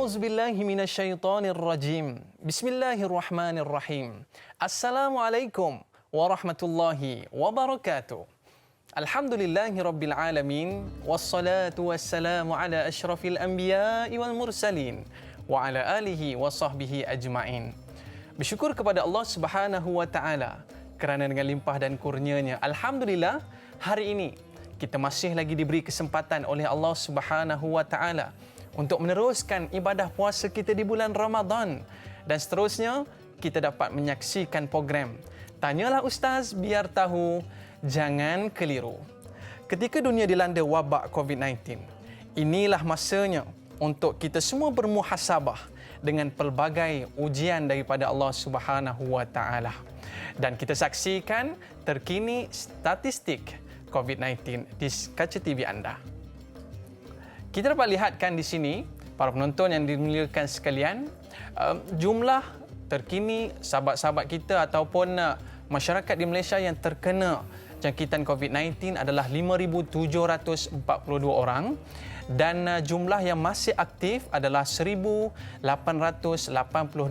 A'udzubillahi minasyaitonirrajim. Bismillahirrahmanirrahim. Assalamualaikum warahmatullahi wabarakatuh. Alhamdulillahi rabbil alamin. Wassalatu wassalamu ala asyrafil anbiya'i wal mursalin wa ala alihi wa sahbihi ajma'in. Bersyukur kepada Allah Subhanahu wa taala kerana dengan limpah dan kurnianya, alhamdulillah, hari ini kita masih lagi diberi kesempatan oleh Allah Subhanahu wa taala untuk meneruskan ibadah puasa kita di bulan Ramadan, dan seterusnya kita dapat menyaksikan program Tanyalah Ustaz Biar Tahu, Jangan Keliru. Ketika dunia dilanda wabak COVID-19, inilah masanya untuk kita semua bermuhasabah dengan pelbagai ujian daripada Allah Subhanahu wa taala. Dan kita saksikan terkini statistik COVID-19 di kaca TV anda. Kita dapat lihatkan di sini, para penonton yang dimuliakan sekalian, jumlah terkini sahabat-sahabat kita ataupun masyarakat di Malaysia yang terkena jangkitan COVID-19 adalah 5,742 orang, dan jumlah yang masih aktif adalah 1,882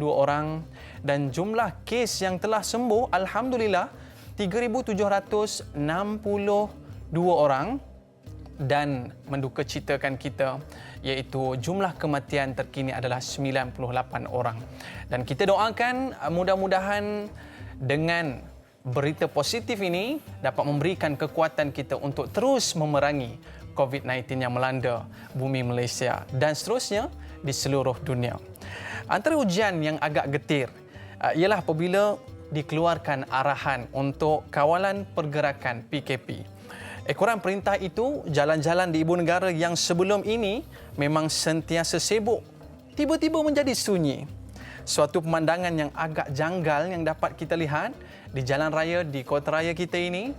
orang, dan jumlah kes yang telah sembuh alhamdulillah 3,762 orang. Dan menduka citakan kita iaitu jumlah kematian terkini adalah 98 orang. Dan kita doakan mudah-mudahan dengan berita positif ini dapat memberikan kekuatan kita untuk terus memerangi COVID-19 yang melanda bumi Malaysia dan seterusnya di seluruh dunia. Antara ujian yang agak getir ialah apabila dikeluarkan arahan untuk kawalan pergerakan PKP. Ekoran perintah itu, jalan-jalan di ibu negara yang sebelum ini memang sentiasa sibuk, tiba-tiba menjadi sunyi. Suatu pemandangan yang agak janggal yang dapat kita lihat di jalan raya di kota raya kita ini,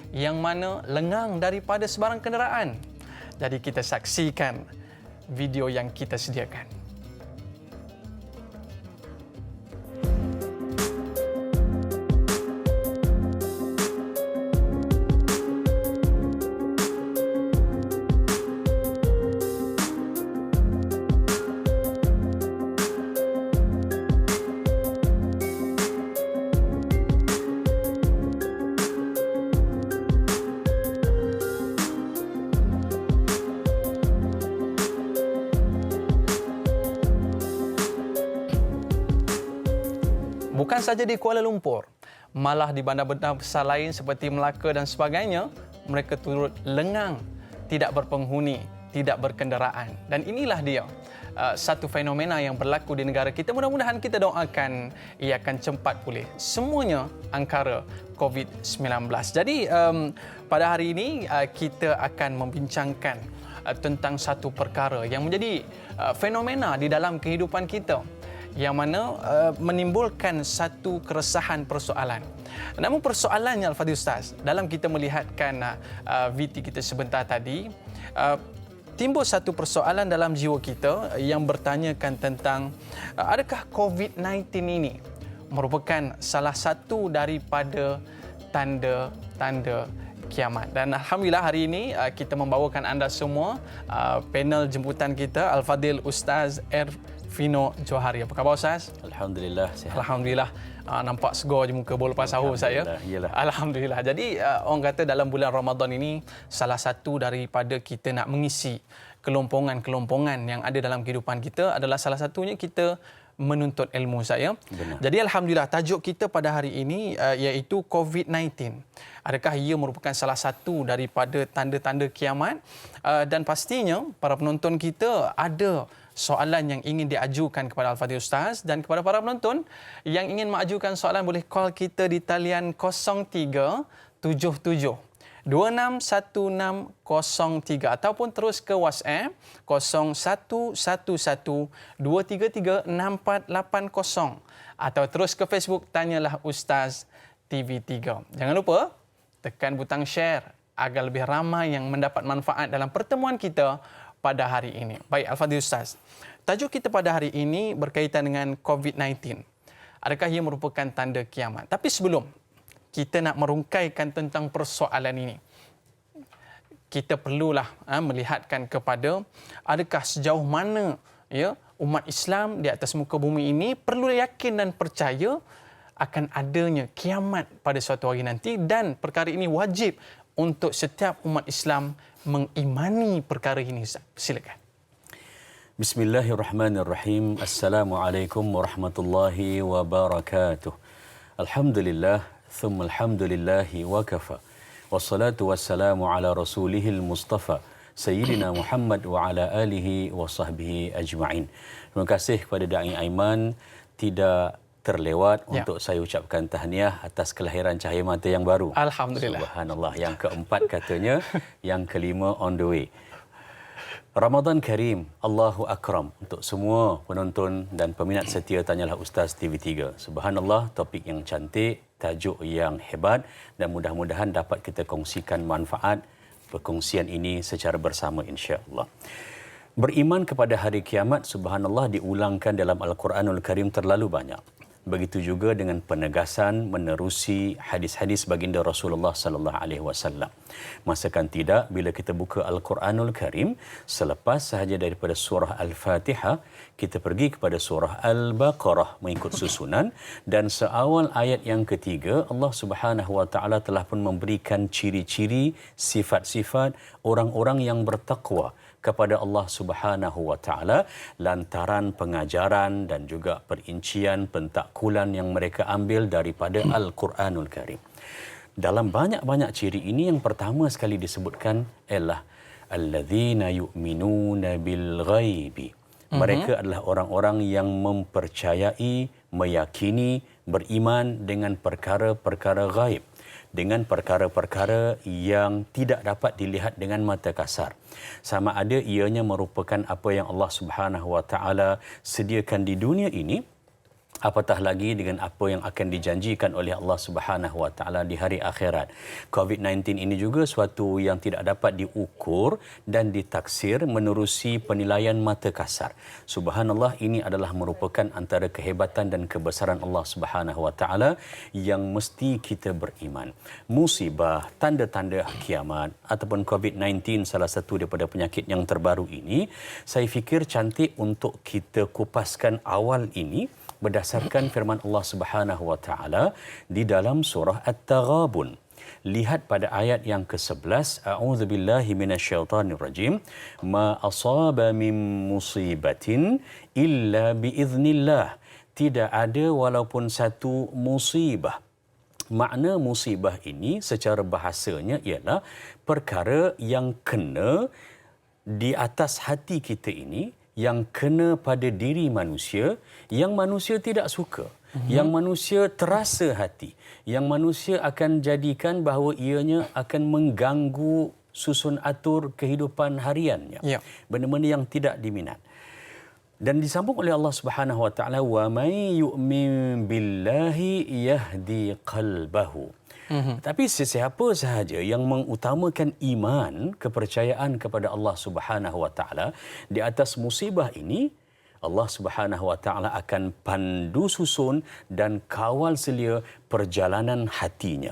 yang mana lengang daripada sebarang kenderaan. Jadi kita saksikan video yang kita sediakan. Bukan saja di Kuala Lumpur, malah di bandar-bandar besar lain seperti Melaka dan sebagainya, mereka turut lengang, tidak berpenghuni, tidak berkenderaan. Dan inilah dia satu fenomena yang berlaku di negara kita. Mudah-mudahan kita doakan ia akan cepat pulih. Semuanya angkara COVID-19. Jadi pada hari ini kita akan membincangkan tentang satu perkara yang menjadi fenomena di dalam kehidupan kita, yang mana menimbulkan satu keresahan persoalan. Namun persoalannya Al-Fadhil Ustaz, dalam kita melihatkan VT kita sebentar tadi, timbul satu persoalan dalam jiwa kita yang bertanyakan tentang adakah COVID-19 ini merupakan salah satu daripada tanda-tanda kiamat. Dan alhamdulillah hari ini kita membawakan anda semua panel jemputan kita Al-Fadhil Ustaz Fino Johari. Apa khabar Ustaz? Alhamdulillah sihat. Alhamdulillah. Nampak segar je muka bola lepas sahur saya. Alhamdulillah. Jadi orang kata dalam bulan Ramadan ini salah satu daripada kita nak mengisi kelompongan-kelompongan yang ada dalam kehidupan kita adalah salah satunya kita menuntut ilmu saya. Benar. Jadi alhamdulillah tajuk kita pada hari ini iaitu COVID-19. Adakah ia merupakan salah satu daripada tanda-tanda kiamat? Dan pastinya para penonton kita ada soalan yang ingin diajukan kepada Al-Fadhil Ustaz, dan kepada para penonton yang ingin mengajukan soalan boleh call kita di talian 0377 261603 ataupun terus ke WhatsApp 0111233680 atau terus ke Facebook Tanyalah Ustaz TV3. Jangan lupa tekan butang share agar lebih ramai yang mendapat manfaat dalam pertemuan kita pada hari ini. Baik Al-Fadhil Ustaz, tajuk kita pada hari ini berkaitan dengan COVID-19. Adakah ia merupakan tanda kiamat? Tapi sebelum kita nak merungkaikan tentang persoalan ini, kita perlulah melihatkan kepada adakah sejauh mana umat Islam di atas muka bumi ini perlu yakin dan percaya akan adanya kiamat pada suatu hari nanti, dan perkara ini wajib untuk setiap umat Islam mengimani perkara ini. Silakan. Bismillahirrahmanirrahim. Assalamualaikum warahmatullahi wabarakatuh. Alhamdulillah, thumma alhamdulillahi wa kafa. Wassalatu wassalamu ala rasulihil mustafa, Sayyidina Muhammad wa ala alihi wa sahbihi ajma'in. Terima kasih kepada Da'i Aiman. Tidak terlewat untuk saya ucapkan tahniah atas kelahiran cahaya mata yang baru. Alhamdulillah. Subhanallah. Yang keempat katanya, yang kelima on the way. Ramadan Karim, Allahu Akram untuk semua penonton dan peminat setia Tanyalah Ustaz TV3. Subhanallah, topik yang cantik, tajuk yang hebat, dan mudah-mudahan dapat kita kongsikan manfaat perkongsian ini secara bersama insya-Allah. Beriman kepada hari kiamat, subhanallah, diulangkan dalam Al-Quranul Karim terlalu banyak. Begitu juga dengan penegasan menerusi hadis-hadis baginda Rasulullah sallallahu alaihi wasallam. Masakan tidak bila kita buka Al-Quranul Karim, selepas sahaja daripada surah Al-Fatihah, kita pergi kepada surah Al-Baqarah mengikut susunan, dan seawal ayat yang ketiga Allah Subhanahu wa taala telah pun memberikan ciri-ciri sifat-sifat orang-orang yang bertakwa kepada Allah Subhanahu wa taala lantaran pengajaran dan juga perincian pentakkulan yang mereka ambil daripada Al-Quranul Karim. Dalam banyak-banyak ciri ini, yang pertama sekali disebutkan ialah alladzina yu'minuna bil ghaibi. Mereka adalah orang-orang yang mempercayai, meyakini, beriman dengan perkara-perkara ghaib, dengan perkara-perkara yang tidak dapat dilihat dengan mata kasar. Sama ada ianya merupakan apa yang Allah Subhanahu wa taala sediakan di dunia ini, apatah lagi dengan apa yang akan dijanjikan oleh Allah Subhanahu wa taala di hari akhirat. COVID-19 ini juga suatu yang tidak dapat diukur dan ditaksir menerusi penilaian mata kasar. Subhanallah, ini adalah merupakan antara kehebatan dan kebesaran Allah Subhanahu wa taala yang mesti kita beriman. Musibah, tanda-tanda kiamat ataupun COVID-19, salah satu daripada penyakit yang terbaru ini, saya fikir cantik untuk kita kupaskan awal ini berdasarkan firman Allah Subhanahu wa taala di dalam surah At-Taghabun. Lihat pada ayat yang ke-11, a'udzubillahi minasyaitonirrajim, ma asaba min musibatin illa biiznillah. Tidak ada walaupun satu musibah. Makna musibah ini secara bahasanya ialah perkara yang kena di atas hati kita ini, yang kena pada diri manusia, yang manusia tidak suka, yang manusia terasa hati, yang manusia akan jadikan bahawa ianya akan mengganggu susun atur kehidupan hariannya. Benda-benda yang tidak diminat. Dan disambung oleh Allah Subhanahu wa taala, wa may yu'min billahi yahdi qalbahu. Tapi sesiapa sahaja yang mengutamakan iman, kepercayaan kepada Allah Subhanahu wa taala di atas musibah ini, Allah Subhanahu wa taala akan pandu susun dan kawal selia perjalanan hatinya,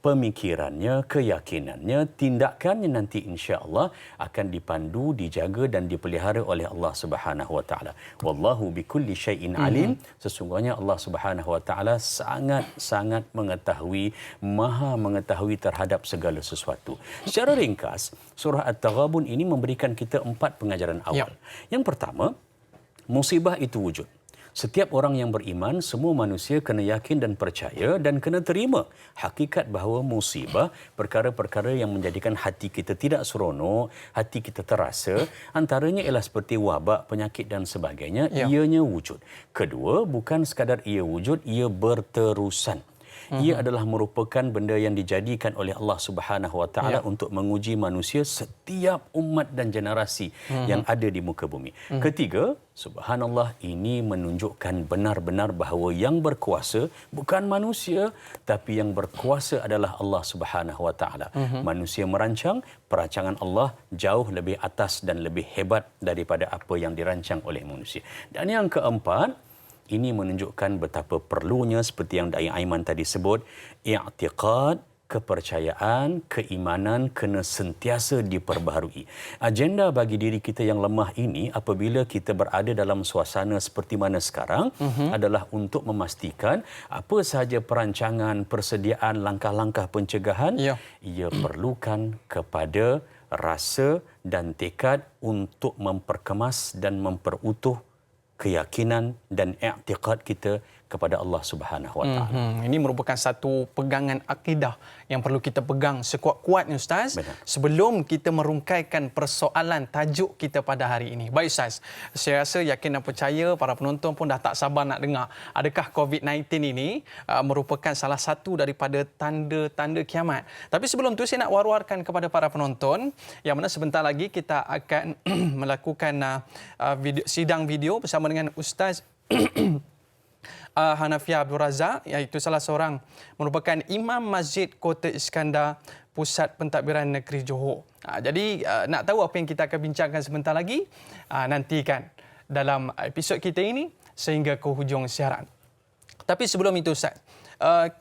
pemikirannya, keyakinannya, tindakannya nanti insya-Allah akan dipandu, dijaga dan dipelihara oleh Allah Subhanahu wa taala. Wallahu bikulli syai'in alim. Sesungguhnya Allah Subhanahu wa taala sangat-sangat mengetahui, maha mengetahui terhadap segala sesuatu. Secara ringkas, surah At-Taghabun ini memberikan kita 4 pengajaran awal. Yang pertama, musibah itu wujud. Setiap orang yang beriman, semua manusia kena yakin dan percaya dan kena terima hakikat bahawa musibah, perkara-perkara yang menjadikan hati kita tidak seronok, hati kita terasa, antaranya ialah seperti wabak, penyakit dan sebagainya, ianya wujud. Kedua, bukan sekadar ia wujud, ia berterusan. Ia adalah merupakan benda yang dijadikan oleh Allah Subhanahu wa taala untuk menguji manusia setiap umat dan generasi yang ada di muka bumi. Ketiga, subhanallah, ini menunjukkan benar-benar bahawa yang berkuasa bukan manusia, tapi yang berkuasa adalah Allah Subhanahu wa taala. Manusia merancang, perancangan Allah jauh lebih atas dan lebih hebat daripada apa yang dirancang oleh manusia. Dan yang keempat, ini menunjukkan betapa perlunya, seperti yang Da'i Aiman tadi sebut, i'tiqad kepercayaan, keimanan kena sentiasa diperbaharui. Agenda bagi diri kita yang lemah ini apabila kita berada dalam suasana seperti mana sekarang adalah untuk memastikan apa sahaja perancangan, persediaan, langkah-langkah pencegahan ia perlukan kepada rasa dan tekad untuk memperkemas dan memperutuh keyakinan dan i'tiqad kita kepada Allah Subhanahu Wa Taala. Ini merupakan satu pegangan akidah yang perlu kita pegang sekuat-kuatnya Ustaz. Benar. Sebelum kita merungkaikan persoalan tajuk kita pada hari ini. Baik Ustaz, saya rasa yakin dan percaya para penonton pun dah tak sabar nak dengar. Adakah COVID-19 ini merupakan salah satu daripada tanda-tanda kiamat? Tapi sebelum tu saya nak war-warkan kepada para penonton yang mana sebentar lagi kita akan melakukan sidang video bersama dengan Ustaz Hanafiah Abdul Razak, iaitu salah seorang merupakan Imam Masjid Kota Iskandar, Pusat Pentadbiran Negeri Johor. Jadi nak tahu apa yang kita akan bincangkan sebentar lagi, nantikan dalam episod kita ini sehingga ke hujung siaran. Tapi sebelum itu Ustaz,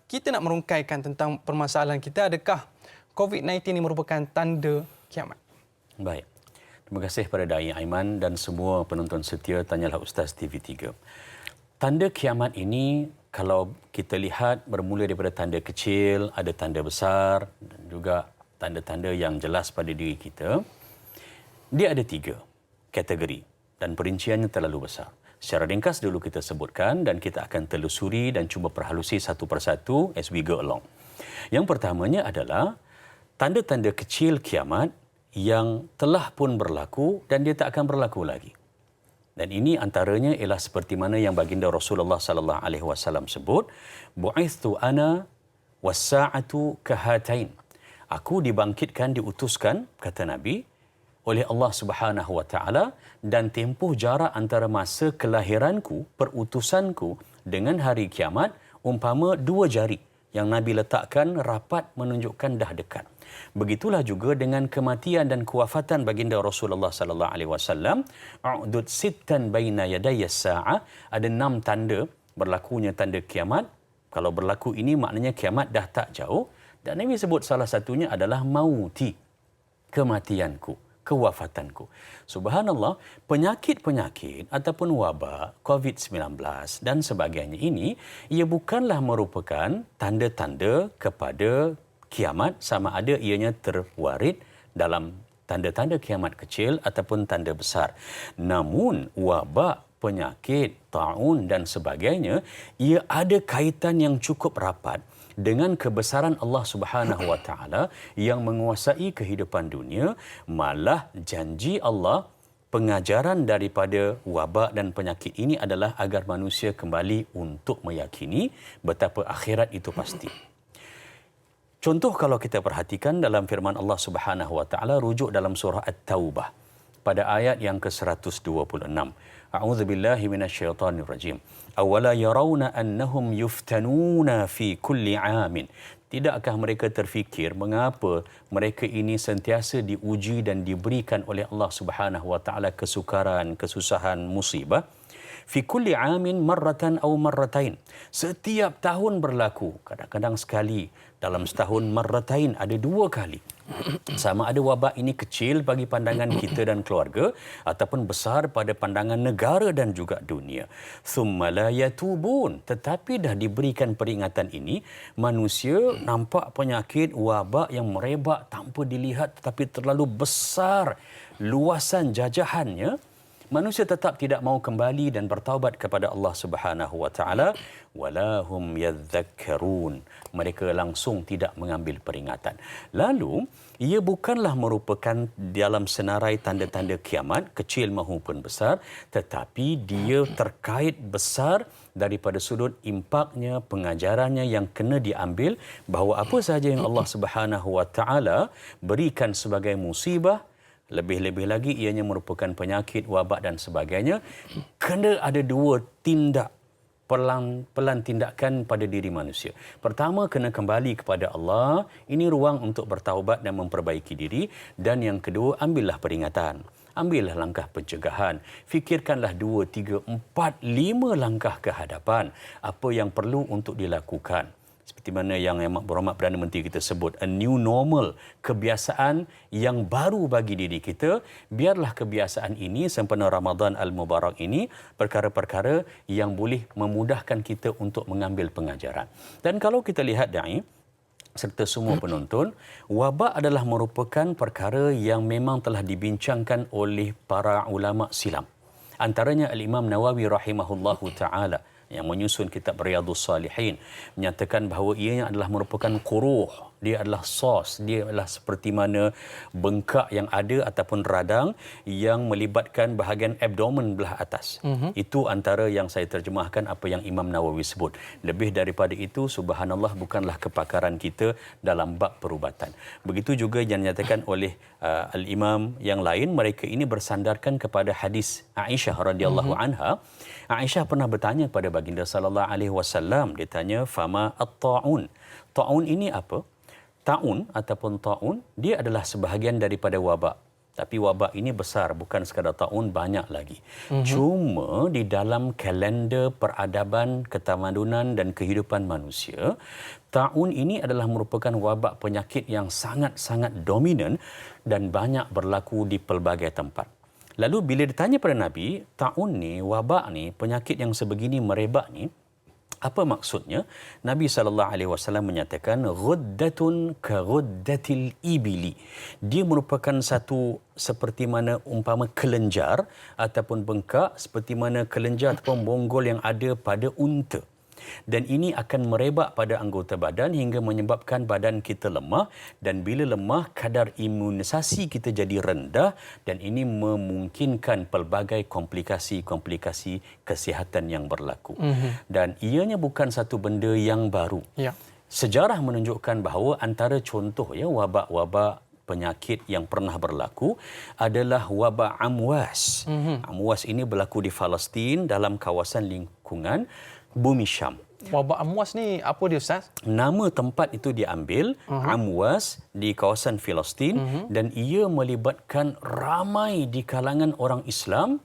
kita nak merungkaikan tentang permasalahan kita, adakah COVID-19 ini merupakan tanda kiamat? Baik. Terima kasih kepada Dai Aiman dan semua penonton setia Tanyalah Ustaz TV3. Tanda kiamat ini kalau kita lihat bermula daripada tanda kecil, ada tanda besar dan juga tanda-tanda yang jelas pada diri kita. Dia ada 3 kategori dan perinciannya terlalu besar. Secara ringkas dulu kita sebutkan dan kita akan telusuri dan cuba perhalusi satu persatu as we go along. Yang pertamanya adalah tanda-tanda kecil kiamat yang telah pun berlaku dan dia tak akan berlaku lagi. Dan ini antaranya ialah seperti mana yang baginda Rasulullah sallallahu alaihi wasallam sebut, bu'ithtu ana was-sa'atu kahatain. Aku dibangkitkan, diutuskan, kata Nabi, oleh Allah Subhanahu wa taala, dan tempoh jarak antara masa kelahiranku, perutusanku dengan hari kiamat umpama 2 jari yang Nabi letakkan rapat menunjukkan dah dekat. Begitulah juga dengan kematian dan kewafatan baginda Rasulullah sallallahu alaihi wasallam. A'dud sittan baina yadayya as-sa'ah, ada 6 tanda berlakunya tanda kiamat. Kalau berlaku ini maknanya kiamat dah tak jauh, dan Nabi sebut salah satunya adalah mauti, kematianku, kewafatanku. Subhanallah, penyakit-penyakit ataupun wabak COVID-19 dan sebagainya ini ia bukanlah merupakan tanda-tanda kepada kiamat sama ada ianya terwarid dalam tanda-tanda kiamat kecil ataupun tanda besar. Namun wabak, penyakit, taun dan sebagainya ia ada kaitan yang cukup rapat dengan kebesaran Allah Subhanahu wa taala yang menguasai kehidupan dunia. Malah janji Allah, pengajaran daripada wabak dan penyakit ini adalah agar manusia kembali untuk meyakini betapa akhirat itu pasti. Contoh kalau kita perhatikan dalam firman Allah Subhanahu wa taala rujuk dalam surah At-Taubah pada ayat yang ke-126. A'udzubillahi minasyaitonir rajim. Awala yarawna annahum yuftanuna fi kulli 'amin. Tidakkah mereka terfikir mengapa mereka ini sentiasa diuji dan diberikan oleh Allah Subhanahu wa taala kesukaran, kesusahan, musibah? Fi kulli 'amin marratan aw marratain. Setiap tahun berlaku, kadang-kadang sekali, dalam setahun marratain ada 2 kali. Sama ada wabak ini kecil bagi pandangan kita dan keluarga ataupun besar pada pandangan negara dan juga dunia. Thumma la yatubun. Tetapi dah diberikan peringatan ini, manusia nampak penyakit wabak yang merebak tanpa dilihat tetapi terlalu besar luasan jajahannya. Manusia tetap tidak mau kembali dan bertaubat kepada Allah Subhanahu wa taala, walahum yadhakkarun. Mereka langsung tidak mengambil peringatan. Lalu ia bukanlah merupakan dalam senarai tanda-tanda kiamat kecil maupun besar, tetapi dia terkait besar daripada sudut impaknya, pengajarannya yang kena diambil bahawa apa sahaja yang Allah Subhanahu wa taala berikan sebagai musibah, lebih-lebih lagi ianya merupakan penyakit, wabak dan sebagainya, kena ada 2 tindak pelan tindakan pada diri manusia. Pertama, kena kembali kepada Allah. Ini ruang untuk bertaubat dan memperbaiki diri. Dan yang kedua, ambillah peringatan. Ambillah langkah pencegahan. Fikirkanlah 2, 3, 4, 5 langkah ke hadapan. Apa yang perlu untuk dilakukan. seperti mana yang Yang Berhormat Perdana Menteri kita sebut, a new normal, kebiasaan yang baru bagi diri kita. Biarlah kebiasaan ini sempena Ramadan Al-Mubarak ini perkara-perkara yang boleh memudahkan kita untuk mengambil pengajaran. Dan kalau kita lihat Da'i serta semua penonton, wabak adalah merupakan perkara yang memang telah dibincangkan oleh para ulama silam. Antaranya Al-Imam Nawawi rahimahullahu ta'ala yang menyusun kitab Riyadhus Salihin menyatakan bahawa ianya adalah merupakan quruh, dia adalah sos, dia adalah seperti mana bengkak yang ada ataupun radang yang melibatkan bahagian abdomen belah atas. Itu antara yang saya terjemahkan apa yang Imam Nawawi sebut. Lebih daripada itu, subhanallah, bukanlah kepakaran kita dalam bab perubatan. Begitu juga yang dinyatakan oleh al-imam yang lain, mereka ini bersandarkan kepada hadis Aisyah radhiyallahu anha. Aisyah pernah bertanya kepada baginda sallallahu alaihi wasallam, dia tanya, fama at-ta'un. Ta'un ini apa? Ta'un ataupun ta'un, dia adalah sebahagian daripada wabak. Tapi wabak ini besar, bukan sekadar ta'un, banyak lagi. Cuma di dalam kalender peradaban, ketamadunan dan kehidupan manusia, ta'un ini adalah merupakan wabak penyakit yang sangat-sangat dominan dan banyak berlaku di pelbagai tempat. Lalu bila ditanya pada Nabi, ta'un ni, wabak ni, penyakit yang sebegini merebak ni, apa maksudnya? Nabi SAW menyatakan, ghuddatun ka ghuddatil ibili. Dia merupakan satu seperti mana umpama kelenjar ataupun bengkak, seperti mana kelenjar ataupun bonggol yang ada pada unta. Dan ini akan merebak pada anggota badan hingga menyebabkan badan kita lemah, dan bila lemah kadar imunisasi kita jadi rendah, dan ini memungkinkan pelbagai komplikasi-komplikasi kesihatan yang berlaku. Dan ianya bukan satu benda yang baru. Sejarah menunjukkan bahawa antara contoh wabak-wabak penyakit yang pernah berlaku adalah wabak Amwas. Amwas ini berlaku di Palestin dalam kawasan lingkungan Bumi Syam. Wabak Amwas ni apa dia, Ustaz? Nama tempat itu diambil, Amwas, di kawasan Palestin, dan ia melibatkan ramai di kalangan orang Islam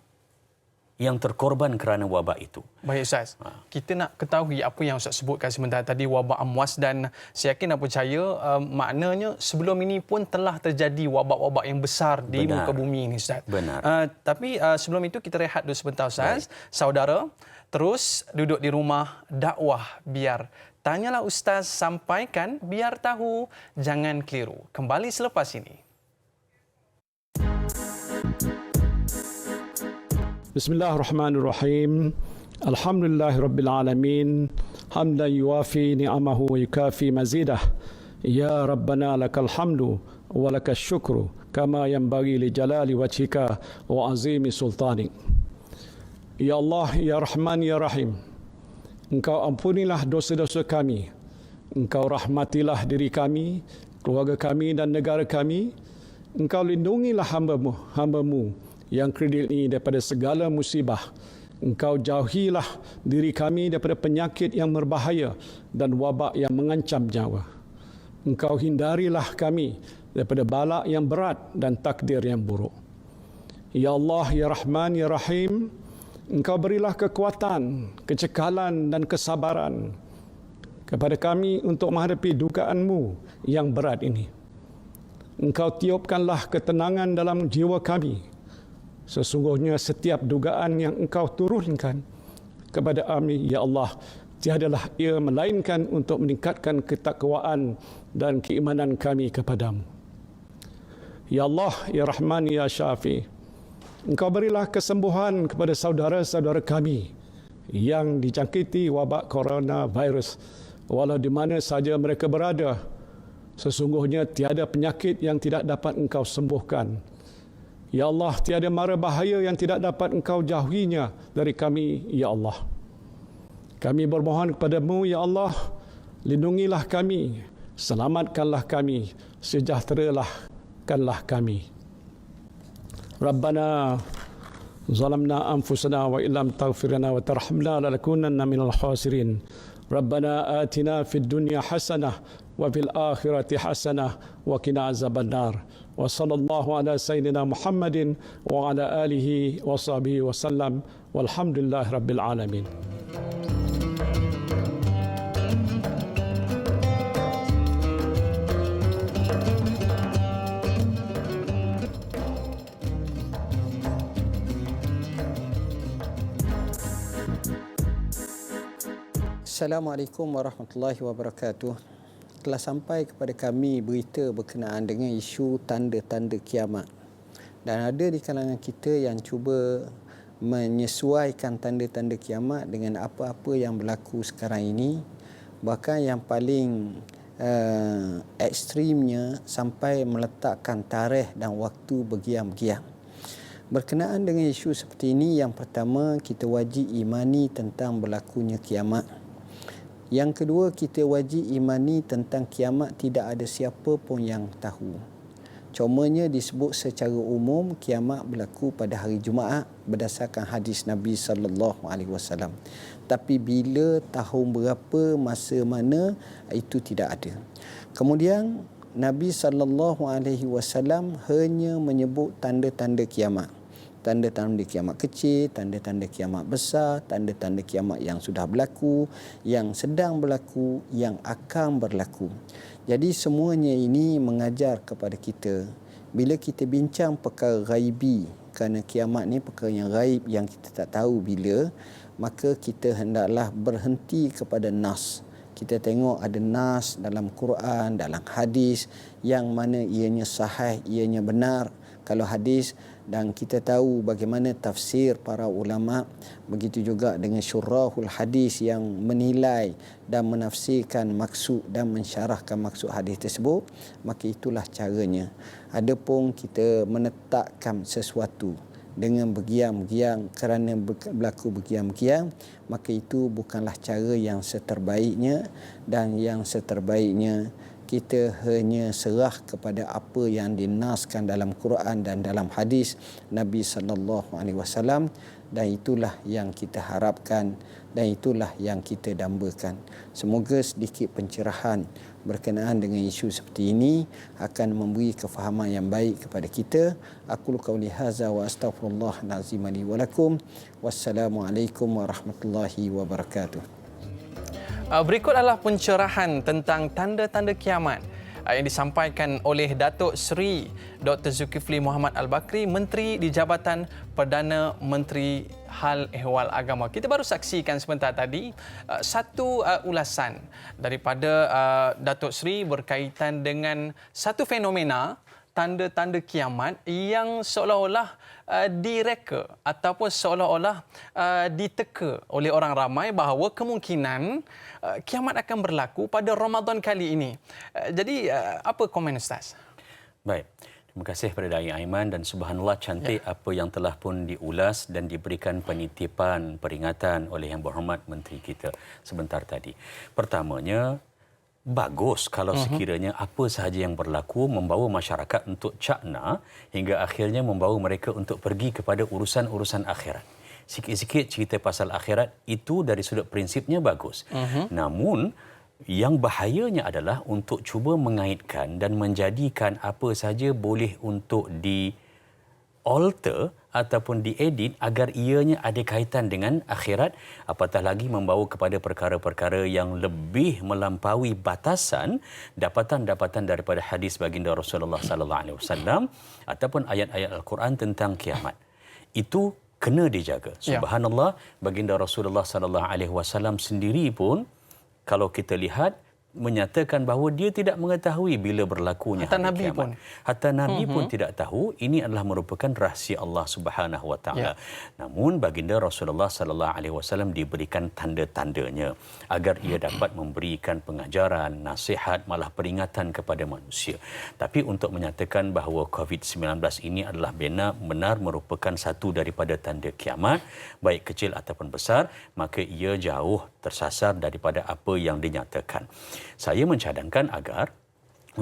yang terkorban kerana wabak itu. Baik, Ustaz. Kita nak ketahui apa yang Ustaz sebutkan sebentar tadi, wabak Amwas, dan saya yakin dan percaya maknanya sebelum ini pun telah terjadi wabak-wabak yang besar di muka bumi ini, Ustaz. Benar. Tapi sebelum itu kita rehat dulu sebentar, Ustaz. Saudara, terus duduk di rumah, dakwah biar. Tanyalah Ustaz, sampaikan biar tahu, jangan keliru. Kembali selepas ini. Bismillahirrahmanirrahim. Alhamdulillahirabbil alamin. Hamdan yuwafi ni'amahu wa yukafi mazidah. Ya Rabbana lakal hamdu wa lakas syukru kama yanbaghi li jalali wajhika wa azimi sultanik. Ya Allah, Ya Rahman, Ya Rahim, Engkau ampunilah dosa-dosa kami. Engkau rahmatilah diri kami, keluarga kami dan negara kami. Engkau lindungilah hamba-Mu yang kredit ini daripada segala musibah. Engkau jauhilah diri kami daripada penyakit yang berbahaya dan wabak yang mengancam nyawa. Engkau hindarilah kami daripada bala yang berat dan takdir yang buruk. Ya Allah, Ya Rahman, Ya Rahim, Engkau berilah kekuatan, kecekalan dan kesabaran kepada kami untuk menghadapi dugaan-Mu yang berat ini. Engkau tiupkanlah ketenangan dalam jiwa kami. Sesungguhnya setiap dugaan yang Engkau turunkan kepada kami, Ya Allah, tiadalah ia melainkan untuk meningkatkan ketakwaan dan keimanan kami kepadamu. Ya Allah, Ya Rahman, Ya Syafi, Engkau berilah kesembuhan kepada saudara-saudara kami yang dijangkiti wabak coronavirus, walau di mana saja mereka berada. Sesungguhnya tiada penyakit yang tidak dapat Engkau sembuhkan. Ya Allah, tiada mara bahaya yang tidak dapat Engkau jauhinya dari kami, Ya Allah. Kami bermohon kepadamu, Ya Allah, lindungilah kami, selamatkanlah kami, sejahterakanlah kami. Rabbana zalamna anfusana wa illam taghfir lana wa tarhamna lanakunanna minal khasirin. Rabbana atina fid dunya hasanah wa fil akhirati hasanah wa qina azabannar. Wa sallallahu ala sayyidina Muhammadin wa ala alihi wa sahbihi wa sallam. Walhamdulillahi rabbil alamin. Assalamualaikum warahmatullahi wabarakatuh. Telah sampai kepada kami berita berkenaan dengan isu tanda-tanda kiamat. Dan ada di kalangan kita yang cuba menyesuaikan tanda-tanda kiamat dengan apa-apa yang berlaku sekarang ini. Bahkan yang paling ekstrimnya sampai meletakkan tarikh dan waktu bergiam-giam. Berkenaan dengan isu seperti ini, yang pertama kita wajib imani tentang berlakunya kiamat. Yang kedua, kita wajib imani tentang kiamat tidak ada siapa pun yang tahu. Comanya disebut secara umum kiamat berlaku pada hari Jumaat berdasarkan hadis Nabi SAW. Tapi bila, tahun berapa, masa mana, itu tidak ada. Kemudian Nabi SAW hanya menyebut tanda-tanda kiamat. Tanda-tanda kiamat kecil, tanda-tanda kiamat besar, tanda-tanda kiamat yang sudah berlaku, yang sedang berlaku, yang akan berlaku. Jadi semuanya ini mengajar kepada kita, bila kita bincang perkara ghaibi, kerana kiamat ni perkara yang ghaib yang kita tak tahu bila, maka kita hendaklah berhenti kepada nas. Kita tengok ada nas dalam Quran, dalam hadis yang mana ianya sahih, ianya benar. Kalau hadis, dan kita tahu bagaimana tafsir para ulama, begitu juga dengan syurahul hadis yang menilai dan menafsirkan maksud dan mensyarahkan maksud hadis tersebut, maka itulah caranya. Adapun kita menetapkan sesuatu dengan bergiam-giam kerana berlaku bergiam-giam, maka itu bukanlah cara yang seterbaiknya, dan yang seterbaiknya kita hanya serah kepada apa yang dinaskan dalam Quran dan dalam hadis Nabi SAW, dan itulah yang kita harapkan dan itulah yang kita dambakan. Semoga sedikit pencerahan berkenaan dengan isu seperti ini akan memberi kefahaman yang baik kepada kita. Aqulu qauli hadza wa astaghfirullahal azim li wa lakum. Wassalamualaikum warahmatullahi wabarakatuh. Berikut adalah pencerahan tentang tanda-tanda kiamat yang disampaikan oleh Datuk Seri Dr. Zulkifli Muhammad Al-Bakri, Menteri di Jabatan Perdana Menteri Hal Ehwal Agama. Kita baru saksikan sebentar tadi satu ulasan daripada Datuk Seri berkaitan dengan satu fenomena tanda-tanda kiamat yang seolah-olah direka ataupun seolah-olah diteka oleh orang ramai bahawa kemungkinan kiamat akan berlaku pada Ramadan kali ini. Jadi apa komen Ustaz? Baik. Terima kasih kepada Dai Aiman, dan subhanallah cantik apa yang telah pun diulas dan diberikan penitipan peringatan oleh Yang Berhormat Menteri kita sebentar tadi. Pertamanya, bagus kalau sekiranya apa sahaja yang berlaku membawa masyarakat untuk cakna hingga akhirnya membawa mereka untuk pergi kepada urusan-urusan akhirat. Sikit-sikit cerita pasal akhirat itu dari sudut prinsipnya bagus. Namun yang bahayanya adalah untuk cuba mengaitkan dan menjadikan apa sahaja boleh untuk di-alter ataupun diedit agar ianya ada kaitan dengan akhirat, apatah lagi membawa kepada perkara-perkara yang lebih melampaui batasan dapatan-dapatan daripada hadis baginda Rasulullah sallallahu alaihi wasallam ataupun ayat-ayat Al-Quran tentang kiamat. Itu kena dijaga. Subhanallah, baginda Rasulullah sallallahu alaihi wasallam sendiri pun kalau kita lihat menyatakan bahawa dia tidak mengetahui bila berlakunya Hatta hari Nabi kiamat. pun. Hatta Nabi pun tidak tahu. Ini adalah merupakan rahsia Allah Subhanahu Wa Taala. Namun baginda Rasulullah sallallahu alaihi wasallam diberikan tanda-tandanya agar ia dapat memberikan pengajaran, nasihat, malah peringatan kepada manusia. Tapi untuk menyatakan bahawa COVID-19 ini adalah benar merupakan satu daripada tanda kiamat, baik kecil ataupun besar, maka ia jauh tersasar daripada apa yang dinyatakan. Saya mencadangkan agar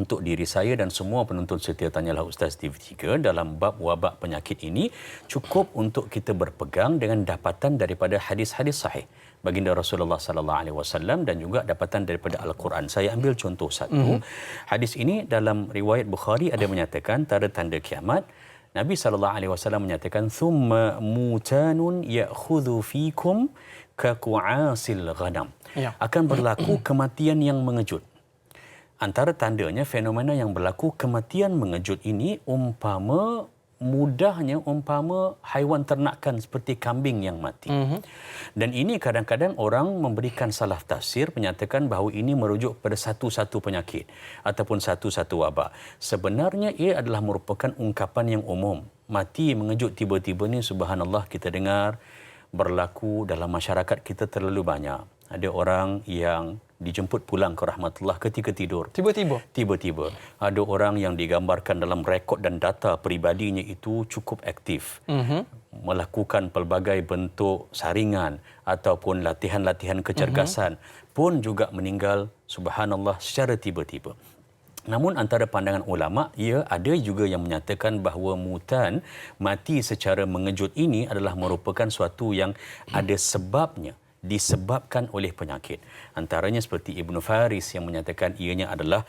untuk diri saya dan semua penonton setia Tanyalah Ustaz TV3 dalam bab wabak penyakit ini, cukup untuk kita berpegang dengan dapatan daripada hadis-hadis sahih baginda Rasulullah sallallahu alaihi wasallam dan juga dapatan daripada Al-Quran. Saya ambil contoh satu. Hadis ini dalam riwayat Bukhari ada menyatakan tanda-tanda kiamat. Nabi sallallahu alaihi wasallam menyatakan thumma mutanun ya'khudhu fikum ka qu'asil ghanam. Akan berlaku kematian yang mengejut. Antara tandanya fenomena yang berlaku kematian mengejut ini umpama mudahnya umpama haiwan ternakan seperti kambing yang mati. Dan ini kadang-kadang orang memberikan salah tafsir, menyatakan bahawa ini merujuk pada satu-satu penyakit ataupun satu-satu wabak. Sebenarnya ia adalah merupakan ungkapan yang umum. Mati mengejut tiba-tiba ni, subhanallah, kita dengar berlaku dalam masyarakat kita terlalu banyak. Ada orang yang dijemput pulang ke rahmatullah ketika tidur. Tiba-tiba. Ada orang yang digambarkan dalam rekod dan data peribadinya itu cukup aktif. Melakukan pelbagai bentuk saringan ataupun latihan-latihan kecergasan pun juga meninggal, subhanallah, secara tiba-tiba. Namun antara pandangan ulama, ia ada juga yang menyatakan bahawa mutan mati secara mengejut ini adalah merupakan suatu yang ada sebabnya, disebabkan oleh penyakit. Antaranya seperti Ibn Faris yang menyatakan ianya adalah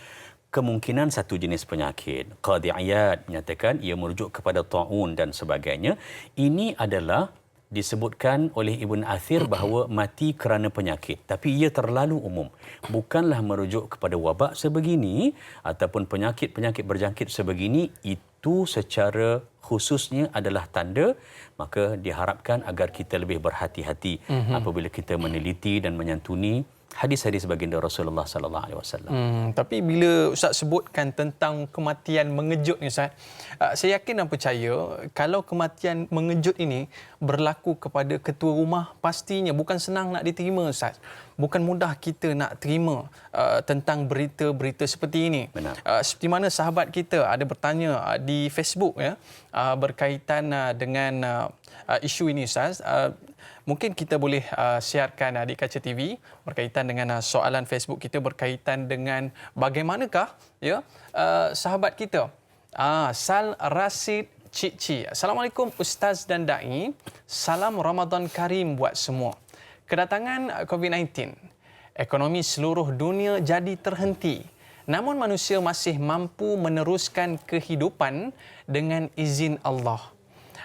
kemungkinan satu jenis penyakit. Qadi Iyad menyatakan ia merujuk kepada ta'un dan sebagainya. Ini adalah disebutkan oleh Ibn Athir bahawa mati kerana penyakit. Tapi ia terlalu umum. Bukanlah merujuk kepada wabak sebegini ataupun penyakit-penyakit berjangkit sebegini. Itu secara khususnya adalah tanda, maka diharapkan agar kita lebih berhati-hati apabila kita meneliti dan menyantuni hadis-hadis baginda Rasulullah sallallahu alaihi wasallam. Tapi bila Ustaz sebutkan tentang kematian mengejut ni Ustaz, saya yakin dan percaya kalau kematian mengejut ini berlaku kepada ketua rumah, pastinya bukan senang nak diterima Ustaz. Bukan mudah kita nak terima tentang berita-berita seperti ini. Seperti mana sahabat kita ada bertanya di Facebook ya, berkaitan dengan isu ini Ustaz. Mungkin kita boleh siarkan di Kaca TV berkaitan dengan soalan Facebook kita berkaitan dengan bagaimanakah ya sahabat kita Sal Rasid Cici. Assalamualaikum Ustaz dan Da'i. Salam Ramadan Karim buat semua. Kedatangan COVID-19, ekonomi seluruh dunia jadi terhenti. Namun manusia masih mampu meneruskan kehidupan dengan izin Allah.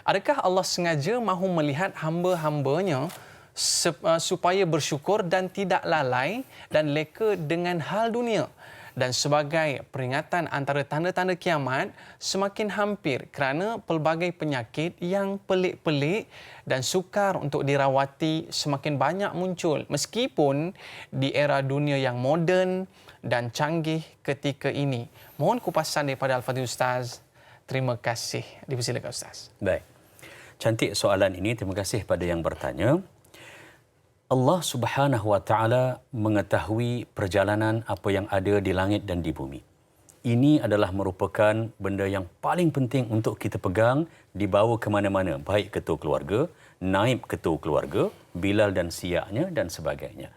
Adakah Allah sengaja mahu melihat hamba-hambanya supaya bersyukur dan tidak lalai dan leka dengan hal dunia? Dan sebagai peringatan antara tanda-tanda kiamat semakin hampir kerana pelbagai penyakit yang pelik-pelik dan sukar untuk dirawati semakin banyak muncul. Meskipun di era dunia yang moden dan canggih ketika ini. Mohon kupasan daripada Al-Fadhil Ustaz. Terima kasih. Dipersilakan Ustaz. Baik. Cantik soalan ini. Terima kasih pada yang bertanya. Allah Subhanahu wa taala mengetahui perjalanan apa yang ada di langit dan di bumi. Ini adalah merupakan benda yang paling penting untuk kita pegang, dibawa ke mana-mana, baik ketua keluarga, naib ketua keluarga, Bilal dan siaknya dan sebagainya.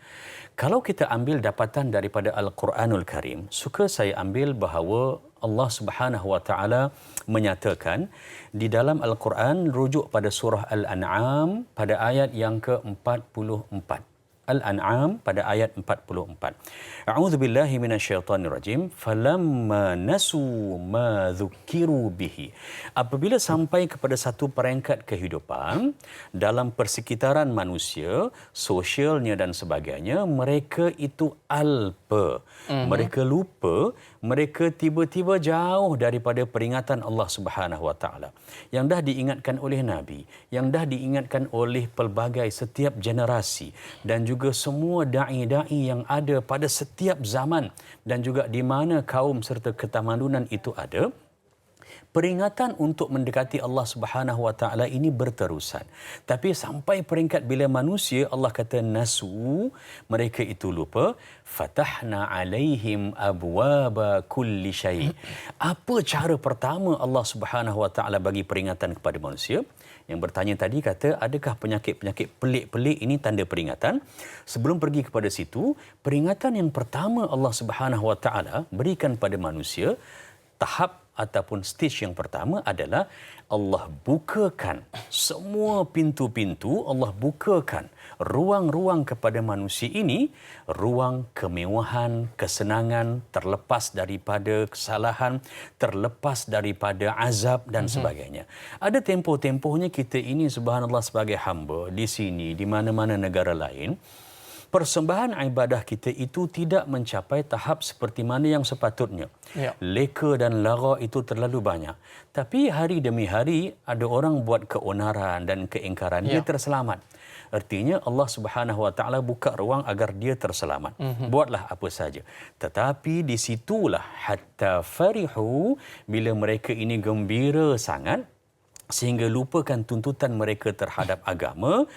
Kalau kita ambil dapatan daripada Al-Quranul Karim, suka saya ambil bahawa Allah Subhanahu wa taala menyatakan di dalam Al-Quran rujuk pada surah Al-An'am pada ayat yang ke-44. Al-An'am pada ayat 44. A'udzubillahi minasyaitonirrajim. Falamma nasu ma dzukiru bihi. Apabila sampai kepada satu peringkat kehidupan dalam persekitaran manusia, sosialnya dan sebagainya, mereka itu alpa. Mereka lupa, mereka tiba-tiba jauh daripada peringatan Allah Subhanahu wa taala. Yang dah diingatkan oleh Nabi, yang dah diingatkan oleh pelbagai setiap generasi dan juga semua da'i-da'i yang ada pada setiap zaman dan juga di mana kaum serta ketamadunan itu ada, peringatan untuk mendekati Allah Subhanahu wa taala ini berterusan. Tapi sampai peringkat bila manusia, Allah kata nasu, mereka itu lupa, fatahna alaihim abwaba kulli syai. Apa cara pertama Allah Subhanahu wa taala bagi peringatan kepada manusia? Yang bertanya tadi kata, adakah penyakit-penyakit pelik-pelik ini tanda peringatan? Sebelum pergi kepada situ, peringatan yang pertama Allah Subhanahu wa taala berikan pada manusia, tahap ataupun stage yang pertama adalah Allah bukakan semua pintu-pintu, Allah bukakan ruang-ruang kepada manusia ini, ruang kemewahan, kesenangan, terlepas daripada kesalahan, terlepas daripada azab dan sebagainya. Ada tempoh-tempohnya kita ini subhanallah sebagai hamba di sini, di mana-mana negara lain, persembahan ibadah kita itu tidak mencapai tahap seperti mana yang sepatutnya. Ya. Leka dan lara itu terlalu banyak. Tapi hari demi hari ada orang buat keonaran dan keingkaran, dia terselamat. Artinya Allah Subhanahu Wa Taala buka ruang agar dia terselamat. Buatlah apa saja. Tetapi di situlah hatta farihu, bila mereka ini gembira sangat sehingga lupakan tuntutan mereka terhadap agama,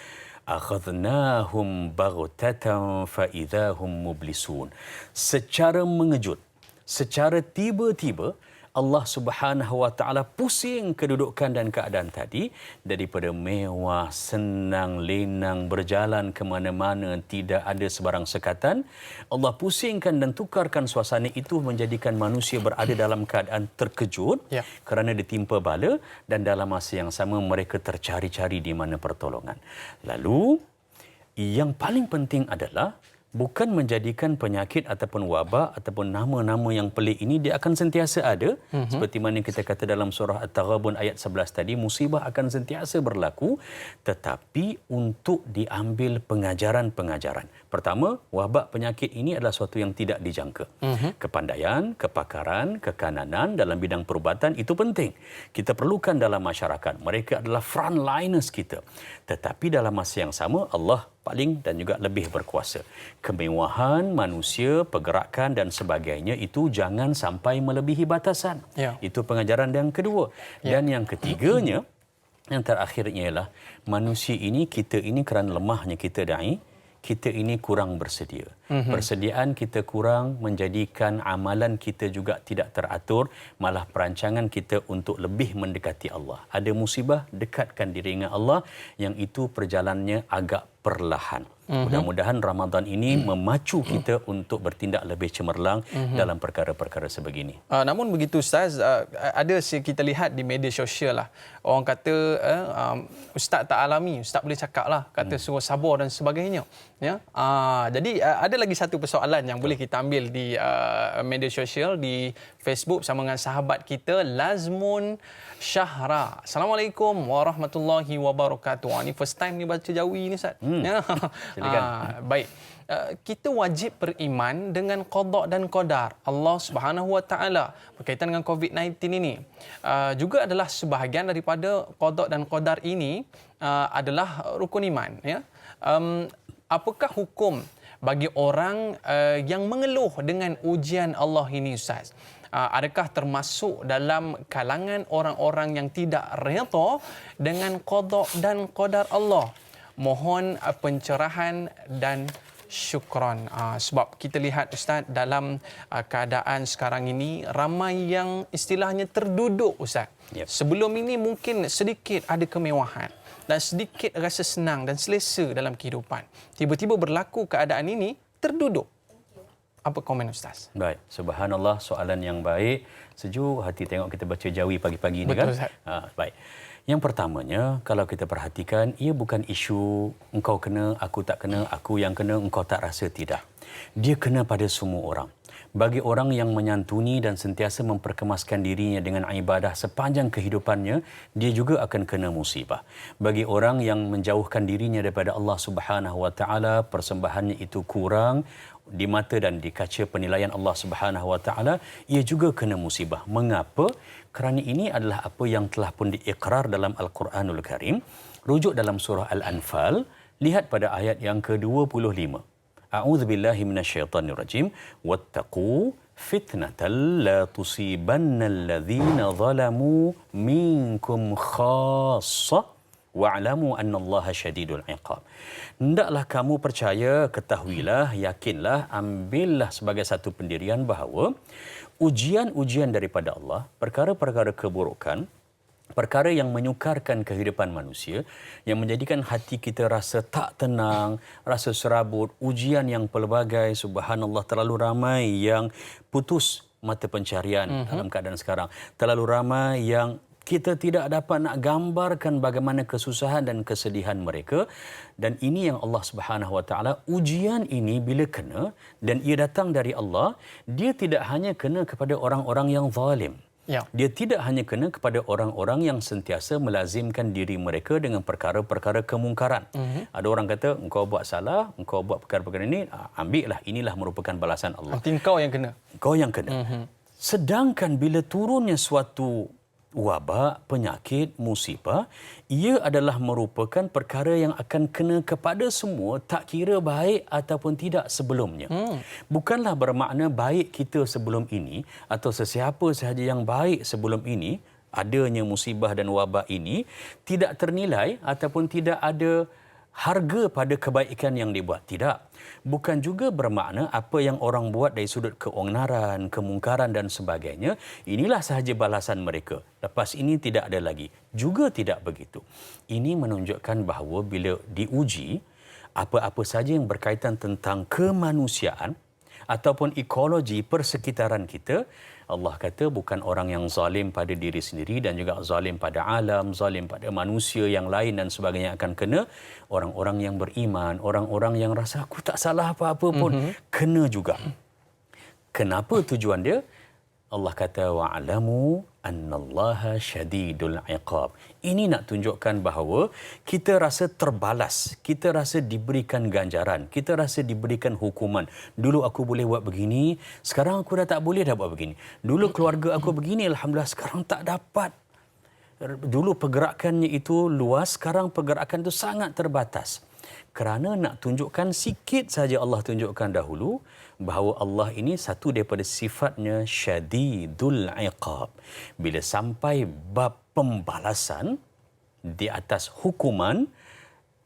akhadnahum baghtatan fa idahum mublisun. Secara mengejut, secara tiba-tiba Allah Subhanahu Wa Taala pusing kedudukan dan keadaan tadi, daripada mewah, senang, lenang, berjalan ke mana-mana, tidak ada sebarang sekatan. Allah pusingkan dan tukarkan suasana itu, menjadikan manusia berada dalam keadaan terkejut kerana ditimpa bala, dan dalam masa yang sama mereka tercari-cari di mana pertolongan. Lalu yang paling penting adalah bukan menjadikan penyakit ataupun wabak ataupun nama-nama yang pelik ini dia akan sentiasa ada. Seperti mana kita kata dalam surah At-Taghabun ayat 11 tadi, musibah akan sentiasa berlaku, tetapi untuk diambil pengajaran-pengajaran. Pertama, wabak penyakit ini adalah sesuatu yang tidak dijangka. Kepandaian, kepakaran, kekananan dalam bidang perubatan itu penting. Kita perlukan dalam masyarakat. Mereka adalah frontliners kita. Tetapi dalam masa yang sama, Allah paling dan juga lebih berkuasa. Kemewahan manusia, pergerakan dan sebagainya itu jangan sampai melebihi batasan. Itu pengajaran yang kedua. Dan yang ketiganya, yang terakhirnya ialah manusia ini, kita ini kerana lemahnya kita da'i, kita ini kurang bersedia. Persediaan kita kurang menjadikan amalan kita juga tidak teratur, malah perancangan kita untuk lebih mendekati Allah. Ada musibah, dekatkan diri dengan Allah, yang itu perjalanannya agak perlahan. Mudah-mudahan Ramadan ini memacu kita untuk bertindak lebih cemerlang dalam perkara-perkara sebegini. Namun begitu Ustaz, ada kita lihat di media sosial lah, orang kata Ustaz tak alami, Ustaz boleh cakap lah, kata suruh sabar dan sebagainya. Ya, jadi ada lagi satu persoalan yang boleh kita ambil di media sosial, di Facebook bersama dengan sahabat kita Lazmun Syahra. Assalamualaikum warahmatullahi wabarakatuh. Ini first time ni baca Jawi ni Ustaz. Ya. Baik. Kita wajib beriman dengan qada dan qadar Allah Subhanahu Wa Taala berkaitan dengan COVID-19 ini. Juga adalah sebahagian daripada qada dan qadar ini adalah rukun iman. Ya. Apakah hukum bagi orang yang mengeluh dengan ujian Allah ini Ustaz? Adakah termasuk dalam kalangan orang-orang yang tidak redha dengan qada dan qadar Allah? Mohon pencerahan dan syukran. Sebab kita lihat Ustaz, dalam keadaan sekarang ini ramai yang istilahnya terduduk Ustaz. Sebelum ini mungkin sedikit ada kemewahan dan sedikit rasa senang dan selesa dalam kehidupan. Tiba-tiba berlaku keadaan ini, terduduk. Apa komen Ustaz? Baik, subhanallah, soalan yang baik. Sejuk hati tengok kita baca Jawi pagi-pagi ini kan. Baik. Yang pertamanya, kalau kita perhatikan, ia bukan isu engkau kena, aku tak kena, aku yang kena, engkau tak rasa, tidak. Dia kena pada semua orang. Bagi orang yang menyantuni dan sentiasa memperkemaskan dirinya dengan ibadah sepanjang kehidupannya, dia juga akan kena musibah. Bagi orang yang menjauhkan dirinya daripada Allah Subhanahu Wa Taala, persembahannya itu kurang di mata dan di kaca penilaian Allah Subhanahu Wa Taala, ia juga kena musibah. Mengapa? Kerana ini adalah apa yang telah pun diikrar dalam Al-Quranul Karim. Rujuk dalam surah Al-Anfal, lihat pada ayat yang ke-25. A'udzubillahi minasyaitonirrajim. Wattaqu fitnatan la tusibanna alladhina zalamu minkum khassah wa'lamu annallaha syadidul iqab. Hendaklah kamu percaya, ketahuilah, yakinlah, ambillah sebagai satu pendirian bahawa ujian-ujian daripada Allah, perkara-perkara keburukan, perkara yang menyukarkan kehidupan manusia, yang menjadikan hati kita rasa tak tenang, rasa serabut, ujian yang pelbagai, subhanallah, terlalu ramai yang putus mata pencarian dalam keadaan sekarang. Terlalu ramai yang kita tidak dapat nak gambarkan bagaimana kesusahan dan kesedihan mereka. Dan ini yang Allah Subhanahu Wa Taala, ujian ini bila kena dan ia datang dari Allah, dia tidak hanya kena kepada orang-orang yang zalim. Ya. Dia tidak hanya kena kepada orang-orang yang sentiasa melazimkan diri mereka dengan perkara-perkara kemungkaran. Ada orang kata, engkau buat salah, engkau buat perkara-perkara ini, ambillah, inilah merupakan balasan Allah. Nanti kau yang kena. Kau yang kena. Sedangkan bila turunnya suatu wabak, penyakit, musibah, ia adalah merupakan perkara yang akan kena kepada semua, tak kira baik ataupun tidak sebelumnya. Bukanlah bermakna baik kita sebelum ini atau sesiapa sahaja yang baik sebelum ini, adanya musibah dan wabak ini tidak ternilai ataupun tidak ada harga pada kebaikan yang dibuat. Tidak. Bukan juga bermakna apa yang orang buat dari sudut keonaran, kemungkaran dan sebagainya, inilah sahaja balasan mereka. Lepas ini tidak ada lagi. Juga tidak begitu. Ini menunjukkan bahawa bila diuji, apa-apa saja yang berkaitan tentang kemanusiaan ataupun ekologi persekitaran kita, Allah kata bukan orang yang zalim pada diri sendiri dan juga zalim pada alam, zalim pada manusia yang lain dan sebagainya akan kena. Orang-orang yang beriman, orang-orang yang rasa aku tak salah apa-apa pun kena juga. Kenapa tujuan dia? Allah kata wa'lamu annallaha syadidul iqab. Ini nak tunjukkan bahawa kita rasa terbalas, kita rasa diberikan ganjaran, kita rasa diberikan hukuman. Dulu aku boleh buat begini, sekarang aku dah tak boleh dah buat begini. Dulu keluarga aku begini, alhamdulillah sekarang tak dapat. Dulu pergerakannya itu luas, sekarang pergerakan itu sangat terbatas. Kerana nak tunjukkan sikit saja Allah tunjukkan dahulu bahawa Allah ini satu daripada sifatnya syadidul iqab. Bila sampai bab pembalasan di atas hukuman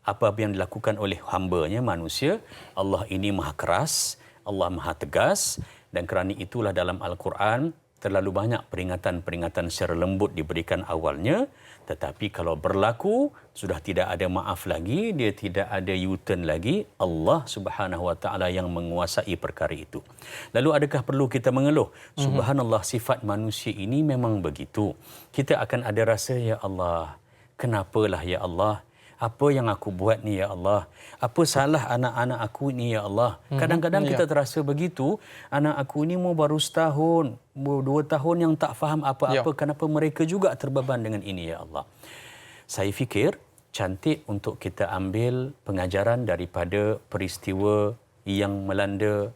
apa yang dilakukan oleh hamba-Nya manusia, Allah ini maha keras, Allah maha tegas, dan kerana itulah dalam Al-Quran terlalu banyak peringatan-peringatan secara lembut diberikan awalnya, tetapi kalau berlaku sudah tidak ada maaf lagi, dia tidak ada U-turn lagi. Allah Subhanahu Wa Taala yang menguasai perkara itu. Lalu adakah perlu kita mengeluh? Subhanallah, sifat manusia ini memang begitu. Kita akan ada rasa, ya Allah, kenapalah ya Allah? Apa yang aku buat ni ya Allah? Apa salah anak-anak aku ni ya Allah? Kadang-kadang kita terasa begitu, anak aku ni mau baru setahun, 2 tahun yang tak faham apa-apa, kenapa mereka juga terbeban dengan ini ya Allah? Saya fikir cantik untuk kita ambil pengajaran daripada peristiwa yang melanda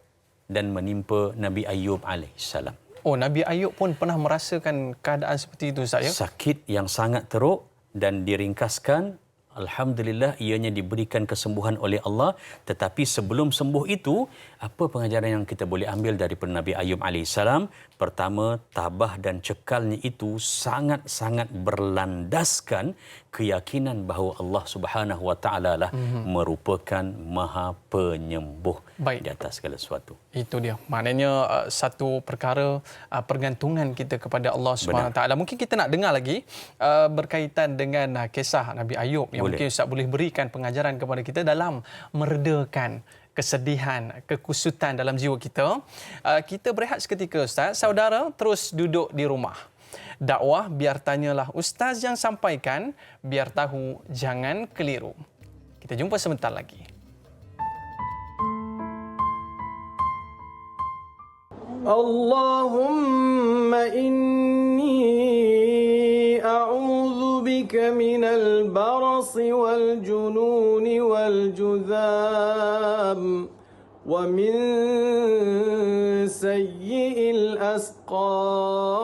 dan menimpa Nabi Ayub alaihissalam. Oh, Nabi Ayub pun pernah merasakan keadaan seperti itu, Ustaz, ya? Sakit yang sangat teruk dan diringkaskan, alhamdulillah ianya diberikan kesembuhan oleh Allah. Tetapi sebelum sembuh itu, apa pengajaran yang kita boleh ambil daripada Nabi Ayub alaihissalam? Pertama, tabah dan cekalnya itu sangat-sangat berlandaskan keyakinan bahawa Allah Subhanahu Wa Taala lah merupakan Maha Penyembuh di atas segala sesuatu. Itu dia. Maknanya satu perkara pergantungan kita kepada Allah Subhanahu Wa Taala. Mungkin kita nak dengar lagi berkaitan dengan kisah Nabi Ayub yang mungkin Ustaz boleh berikan pengajaran kepada kita dalam meredakan kesedihan, kekusutan dalam jiwa kita. Kita berehat seketika, Ustaz. Saudara terus duduk di rumah. Dakwah biar tanyalah ustaz yang sampaikan, biar tahu jangan keliru. Kita jumpa sebentar lagi. Allahumma inni a'udzu bika minal barasi wal jununi wal juzam wa min sayyi'il asqam.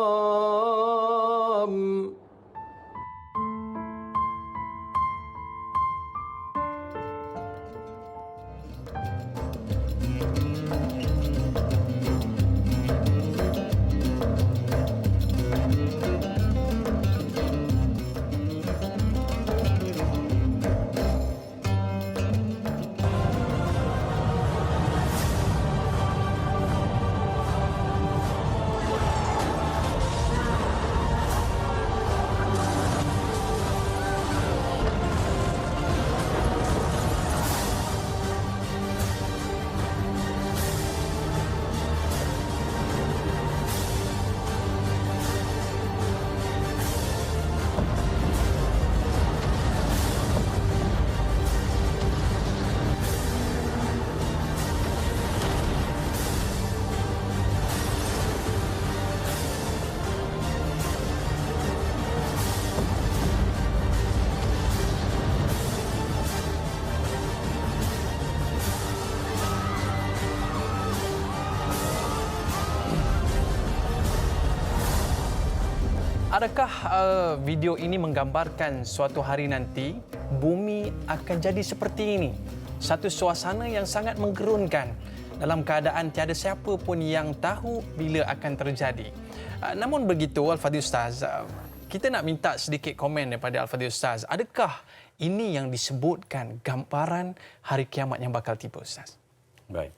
Adakah video ini menggambarkan suatu hari nanti bumi akan jadi seperti ini? Satu suasana yang sangat menggerunkan dalam keadaan tiada siapa pun yang tahu bila akan terjadi. Namun begitu, Al-Fadhil Ustaz, kita nak minta sedikit komen daripada Al-Fadhil Ustaz. Adakah ini yang disebutkan gambaran hari kiamat yang bakal tiba, Ustaz? Baik.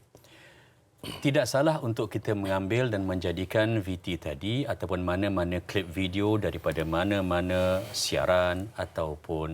Tidak salah untuk kita mengambil dan menjadikan VT tadi ataupun mana-mana klip video daripada mana-mana siaran ataupun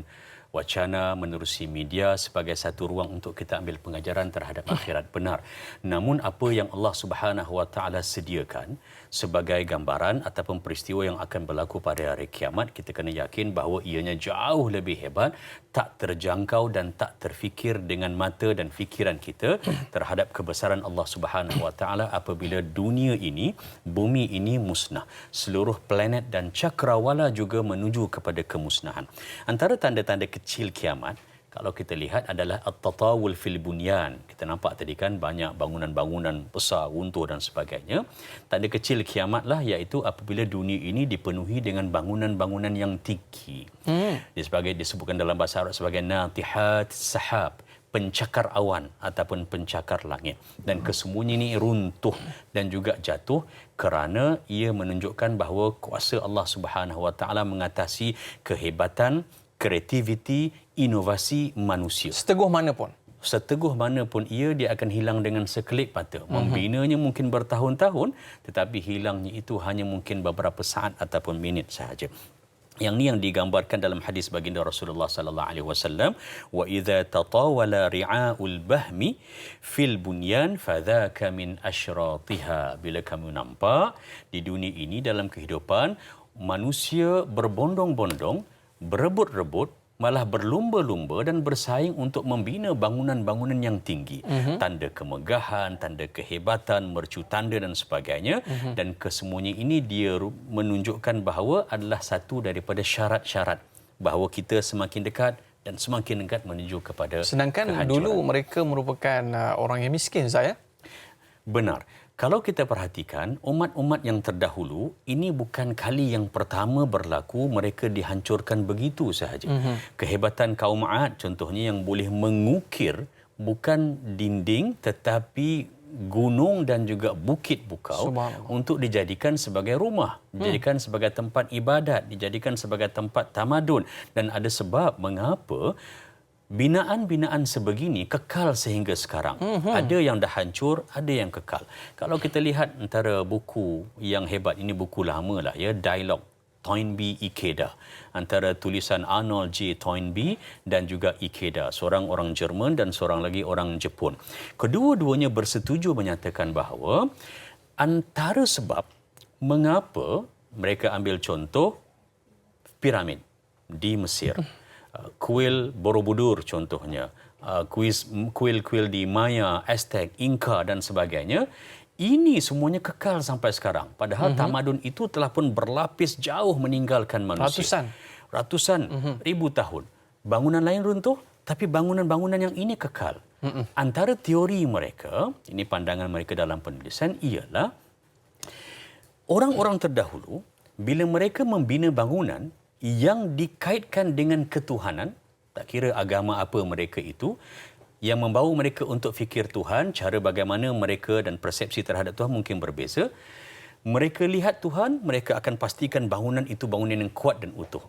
wacana menerusi media sebagai satu ruang untuk kita ambil pengajaran terhadap akhirat benar. Namun apa yang Allah Subhanahu Wa Taala sediakan sebagai gambaran ataupun peristiwa yang akan berlaku pada hari kiamat, kita kena yakin bahawa ianya jauh lebih hebat, tak terjangkau dan tak terfikir dengan mata dan fikiran kita terhadap kebesaran Allah Subhanahu Wa Taala apabila dunia ini, bumi ini musnah. Seluruh planet dan cakrawala juga menuju kepada kemusnahan. Antara tanda-tanda kecil kiamat, kalau kita lihat adalah at-tatawul fil bunyan. Kita nampak tadi kan banyak bangunan-bangunan besar, runtuh dan sebagainya. Tanda kecil kiamatlah iaitu apabila dunia ini dipenuhi dengan bangunan-bangunan yang tinggi. Disebutkan dalam bahasa Arab sebagai natihat sahab, pencakar awan ataupun pencakar langit. Dan kesemuanya ini runtuh dan juga jatuh kerana ia menunjukkan bahawa kuasa Allah Subhanahu Wa Taala mengatasi kehebatan, kreativiti, inovasi manusia. Seteguh mana pun? Seteguh mana pun ia, dia akan hilang dengan sekelip mata. Membinanya mungkin bertahun-tahun, tetapi hilangnya itu hanya mungkin beberapa saat ataupun minit sahaja. Yang ni yang digambarkan dalam hadis baginda Rasulullah sallallahu alaihi wasallam, wa idza tatawala ri'aul bahmi fil bunyan fadzaka min asyratiha. Bila kamu nampak di dunia ini dalam kehidupan manusia berbondong-bondong, berebut-rebut, malah berlumba-lumba dan bersaing untuk membina bangunan-bangunan yang tinggi. Tanda kemegahan, tanda kehebatan, mercu tanda dan sebagainya. Dan kesemuanya ini dia menunjukkan bahawa adalah satu daripada syarat-syarat bahawa kita semakin dekat dan semakin dekat menuju kepada Sedangkan kehancuran. dulu mereka merupakan orang yang miskin, saya. Benar. Kalau kita perhatikan, umat-umat yang terdahulu, ini bukan kali yang pertama berlaku mereka dihancurkan begitu sahaja. Kehebatan kaum Ad contohnya yang boleh mengukir bukan dinding tetapi gunung dan juga bukit bukau untuk dijadikan sebagai rumah, dijadikan sebagai tempat ibadat, dijadikan sebagai tempat tamadun. Dan ada sebab mengapa binaan-binaan sebegini kekal sehingga sekarang. Ada yang dah hancur, ada yang kekal. Kalau kita lihat antara buku yang hebat, ini buku lama lah ya, Dialogue Toynbee Ikeda, antara tulisan Arnold J. Toynbee dan juga Ikeda, seorang orang Jerman dan seorang lagi orang Jepun. Kedua-duanya bersetuju menyatakan bahawa antara sebab mengapa mereka ambil contoh piramid di Mesir, kuil Borobudur contohnya, kuil-kuil di Maya, Aztec, Inca dan sebagainya, ini semuanya kekal sampai sekarang. Padahal tamadun itu telah pun berlapis jauh meninggalkan manusia. Ratusan ribu tahun. Bangunan lain runtuh, tapi bangunan-bangunan yang ini kekal. Antara teori mereka, ini pandangan mereka dalam penulisan, ialah orang-orang terdahulu, bila mereka membina bangunan yang dikaitkan dengan ketuhanan, tak kira agama apa mereka itu, yang membawa mereka untuk fikir Tuhan, cara bagaimana mereka dan persepsi terhadap Tuhan mungkin berbeza. Mereka lihat Tuhan, mereka akan pastikan bangunan itu bangunan yang kuat dan utuh.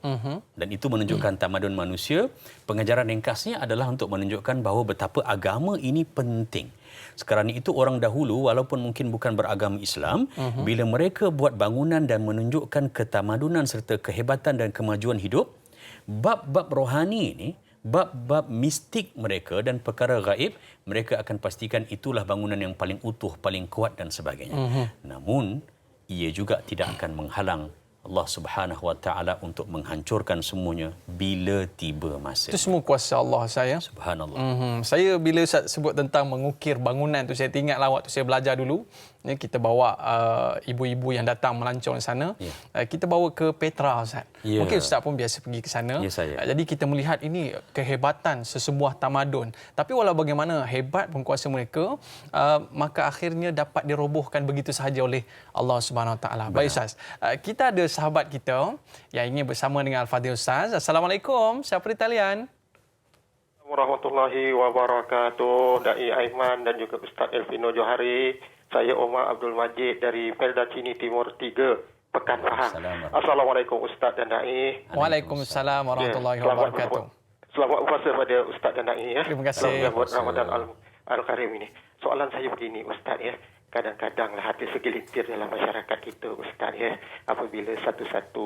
Dan itu menunjukkan tamadun manusia. Pengajaran ringkasnya adalah untuk menunjukkan bahawa betapa agama ini penting. Sekarang itu orang dahulu walaupun mungkin bukan beragama Islam, bila mereka buat bangunan dan menunjukkan ketamadunan serta kehebatan dan kemajuan hidup, bab-bab rohani ini, bab-bab mistik mereka dan perkara gaib, mereka akan pastikan itulah bangunan yang paling utuh, paling kuat dan sebagainya. Namun, ia juga tidak akan menghalang Allah Subhanahu Wa Taala untuk menghancurkan semuanya bila tiba masa. Itu semua kuasa Allah, saya. Subhanallah. Saya bila Ustaz sebut tentang mengukir bangunan tu, saya teringatlah waktu saya belajar dulu. Ya, kita bawa ibu-ibu yang datang melancong di sana. Kita bawa ke Petra, Ustaz. Mungkin Ustaz pun biasa pergi ke sana. Jadi kita melihat ini kehebatan sesebuah tamadun. Tapi walau bagaimana hebat pun kuasa mereka, maka akhirnya dapat dirobohkan begitu sahaja oleh Allah Subhanahu Wa Taala. Baik Ustaz, kita ada sahabat kita yang ingin bersama dengan Al-Fadhil Ustaz. Assalamualaikum. Siapa di talian? Warahmatullahi wabarakatuh. Dai Aiman dan juga Ustaz Elvino Johari. Saya Omar Abdul Majid dari Felda Cini Timur 3, Pekan Pahang. Assalamualaikum Ustaz dan Dai. Waalaikumsalam warahmatullahi wabarakatuh. Selamat puasa pada Ustaz dan Dai ya. Terima kasih. Selamat Ramadan Al-Karim ini. Soalan saya begini Ustaz ya. Kadang-kadanglah ada segelintir dalam masyarakat kita Ustaz ya, apabila satu-satu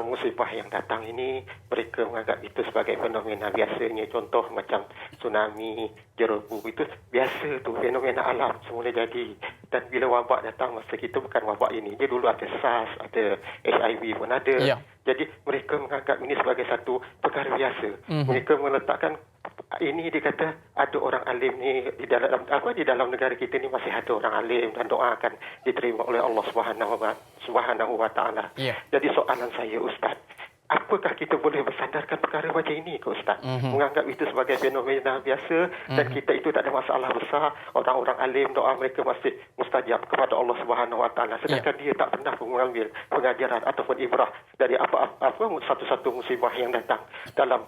musibah yang datang ini mereka menganggap itu sebagai fenomena biasanya, contoh macam tsunami, jerebu, itu biasa tu, fenomena alam semula jadi. Dan bila wabak datang masa kita bukan wabak ini, dia dulu ada SARS, ada HIV pun ada. Ya. Jadi mereka menganggap ini sebagai satu perkara biasa. Mereka meletakkan ini, dia kata ada orang alim ni di dalam negara kita ni masih ada orang alim dan doa akan diterima oleh Allah Subhanahu wa taala. Yeah. Jadi soalan saya Ustaz, apakah kita boleh bersandarkan perkara macam ini ke Ustaz? Menganggap itu sebagai fenomena biasa dan kita itu tak ada masalah besar. Orang-orang alim doa mereka masih mustajab kepada Allah Subhanahu wa taala, sedangkan dia tak pernah mengambil pengajaran ataupun ibrah dari apa satu-satu musibah yang datang dalam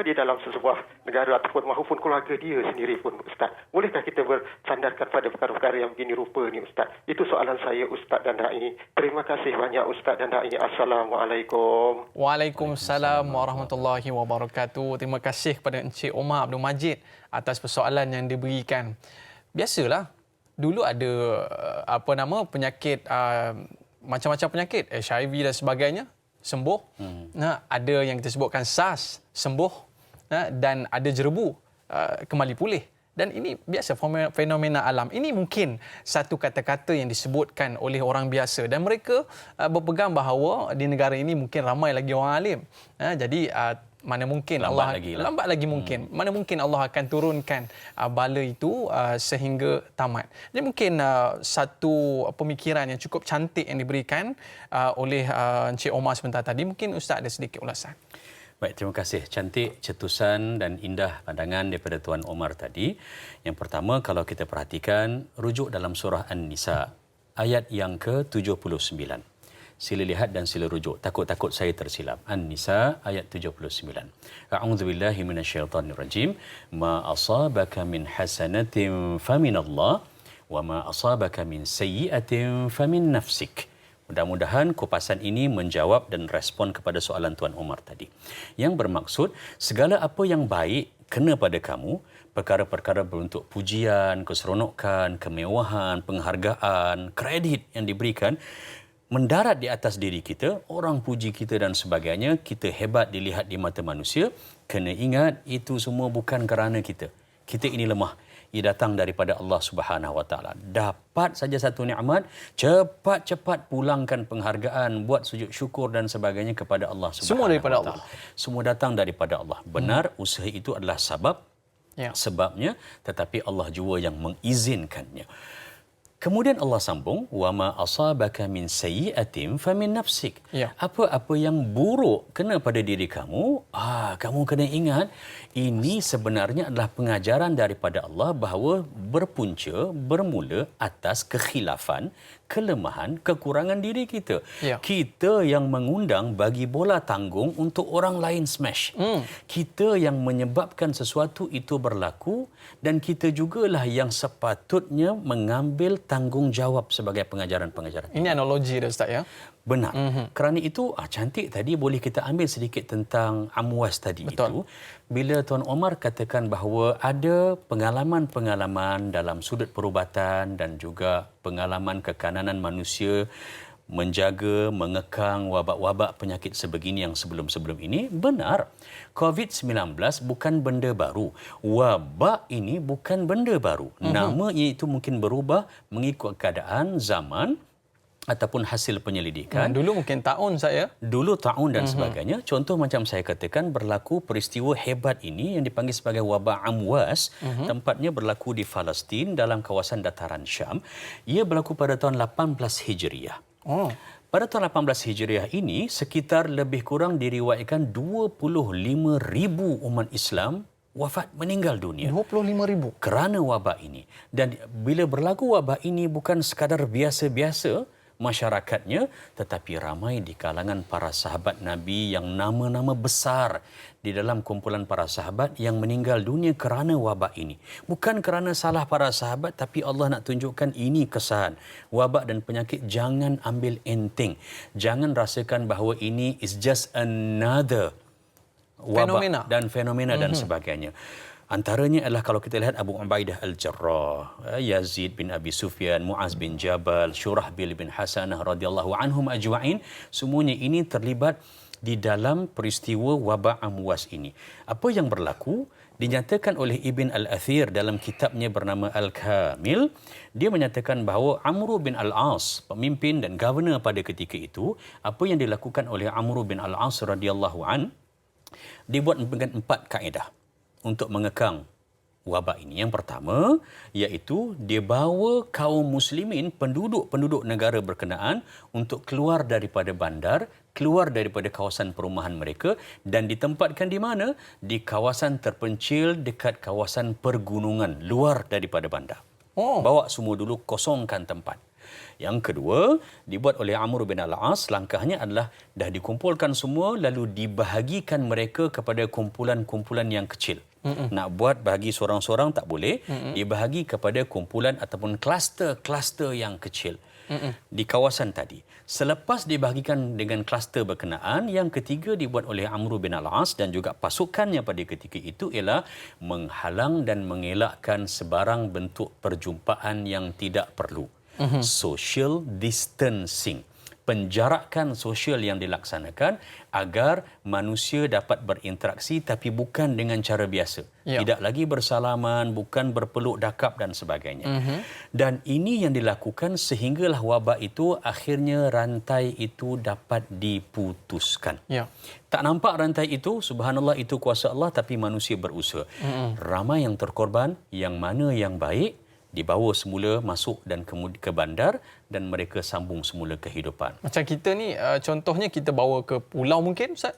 di dalam sebuah negara ataupun maupun keluarga dia sendiri pun Ustaz. Bolehkah kita bersandarkan pada perkara-perkara yang begini rupa ni Ustaz? Itu soalan saya Ustaz dan Dai. Terima kasih banyak Ustaz dan Dai. Assalamualaikum. Waalaikumsalam warahmatullahi wabarakatuh. Terima kasih kepada Encik Omar Abdul Majid atas persoalan yang diberikan. Biasalah, dulu ada penyakit, macam-macam penyakit, HIV dan sebagainya, sembuh. Ada yang kita sebutkan SARS, sembuh. Dan ada jerebu, kembali pulih. Dan ini biasa fenomena alam. Ini mungkin satu kata-kata yang disebutkan oleh orang biasa dan mereka berpegang bahawa di negara ini mungkin ramai lagi orang alim. Jadi mana mungkin lambat lagi mungkin. Mana mungkin Allah akan turunkan bala itu sehingga tamat. Jadi mungkin satu pemikiran yang cukup cantik yang diberikan oleh Encik Omar sebentar tadi. Mungkin Ustaz ada sedikit ulasan. Baik, terima kasih. Cantik cetusan dan indah pandangan daripada Tuan Omar tadi. Yang pertama, kalau kita perhatikan, rujuk dalam surah An-Nisa, ayat yang ke-79. Sila lihat dan sila rujuk. Takut-takut saya tersilap. An-Nisa, ayat 79. A'udzubillahi minasyaitanirrajim. Ma asabaka min hasanatin faminallah, wa ma asabaka min sayyi'atin famin nafsik. Mudah-mudahan kupasan ini menjawab dan respon kepada soalan Tuan Omar tadi. Yang bermaksud, segala apa yang baik kena pada kamu, perkara-perkara berbentuk pujian, keseronokan, kemewahan, penghargaan, kredit yang diberikan, mendarat di atas diri kita, orang puji kita dan sebagainya, kita hebat dilihat di mata manusia, kena ingat itu semua bukan kerana kita. Kita ini lemah. Ia datang daripada Allah Subhanahu wa taala. Dapat saja satu nikmat, cepat-cepat pulangkan penghargaan, buat sujud syukur dan sebagainya kepada Allah Subhanahu Semua daripada wa taala. Semua datang daripada Allah. Benar, usaha itu adalah sebabnya, tetapi Allah jua yang mengizinkannya. Kemudian Allah sambung, wa ma asabaka min sayyi'atin famin nafsik. Apa-apa yang buruk kena pada diri kamu, kamu kena ingat ini sebenarnya adalah pengajaran daripada Allah bahawa bermula atas kekhilafan, kelemahan, kekurangan diri kita. Kita yang mengundang bagi bola tanggung untuk orang lain smash. Kita yang menyebabkan sesuatu itu berlaku dan kita jugalah yang sepatutnya mengambil tanggungjawab sebagai pengajaran-pengajaran. Ini analogi dah Ustaz ya? Benar. Kerana itu cantik tadi boleh kita ambil sedikit tentang Amwas tadi. Betul. Itu. Bila Tuan Omar katakan bahawa ada pengalaman-pengalaman dalam sudut perubatan dan juga pengalaman kekananan manusia menjaga, mengekang wabak-wabak penyakit sebegini yang sebelum-sebelum ini, benar. COVID-19 bukan benda baru. Wabak ini bukan benda baru. Namanya itu mungkin berubah mengikut keadaan, zaman ataupun hasil penyelidikan. Dulu mungkin taun saya. Dulu taun dan sebagainya. Contoh macam saya katakan, berlaku peristiwa hebat ini yang dipanggil sebagai wabak Amwas. Tempatnya berlaku di Palestin dalam kawasan dataran Syam. Ia berlaku pada tahun 18 Hijriah. Pada tahun 18 Hijriah ini, sekitar lebih kurang diriwayatkan 25,000 umat Islam wafat, meninggal dunia. 25,000? Kerana wabak ini. Dan bila berlaku wabak ini bukan sekadar biasa-biasa, masyarakatnya, tetapi ramai di kalangan para sahabat Nabi yang nama-nama besar di dalam kumpulan para sahabat yang meninggal dunia kerana wabak ini. Bukan kerana salah para sahabat, tapi Allah nak tunjukkan ini kesan. Wabak dan penyakit jangan ambil enteng. Jangan rasakan bahawa ini is just another wabak dan fenomena dan sebagainya. Antaranya adalah kalau kita lihat Abu Ubaidah Al-Jarrah, Yazid bin Abi Sufyan, Muaz bin Jabal, Syurahbil bin Hasanah radhiyallahu anhum ajwa'in, semuanya ini terlibat di dalam peristiwa wabak Amwas ini. Apa yang berlaku dinyatakan oleh Ibn Al-Athir dalam kitabnya bernama Al-Kamil. Dia menyatakan bahawa Amr bin Al-As, pemimpin dan governor pada ketika itu, apa yang dilakukan oleh Amr bin Al-As radhiyallahu an, dibuat dengan 4 kaedah untuk mengekang wabak ini. Yang pertama, iaitu dia bawa kaum muslimin, penduduk negara berkenaan untuk keluar daripada bandar, keluar daripada kawasan perumahan mereka dan ditempatkan di mana? Di kawasan terpencil dekat kawasan pergunungan, luar daripada bandar. Bawa semua dulu, kosongkan tempat. Yang kedua, dibuat oleh Amr bin Al-As, langkahnya adalah dah dikumpulkan semua lalu dibahagikan mereka kepada kumpulan-kumpulan yang kecil. Nak buat bahagi seorang-seorang tak boleh, dibahagi kepada kumpulan ataupun kluster-kluster yang kecil di kawasan tadi. Selepas dibahagikan dengan kluster berkenaan, yang ketiga dibuat oleh Amr bin Al-As dan juga pasukannya pada ketika itu ialah menghalang dan mengelakkan sebarang bentuk perjumpaan yang tidak perlu. Social distancing, penjarakan sosial yang dilaksanakan agar manusia dapat berinteraksi tapi bukan dengan cara biasa. Tidak lagi bersalaman, bukan berpeluk dakap dan sebagainya. Dan ini yang dilakukan sehinggalah wabak itu akhirnya rantai itu dapat diputuskan. Tak nampak rantai itu, subhanallah itu kuasa Allah, tapi manusia berusaha. Ramai yang terkorban, yang mana yang baik dibawa semula masuk dan ke bandar dan mereka sambung semula kehidupan. Macam kita ni, contohnya kita bawa ke pulau mungkin, Ustaz?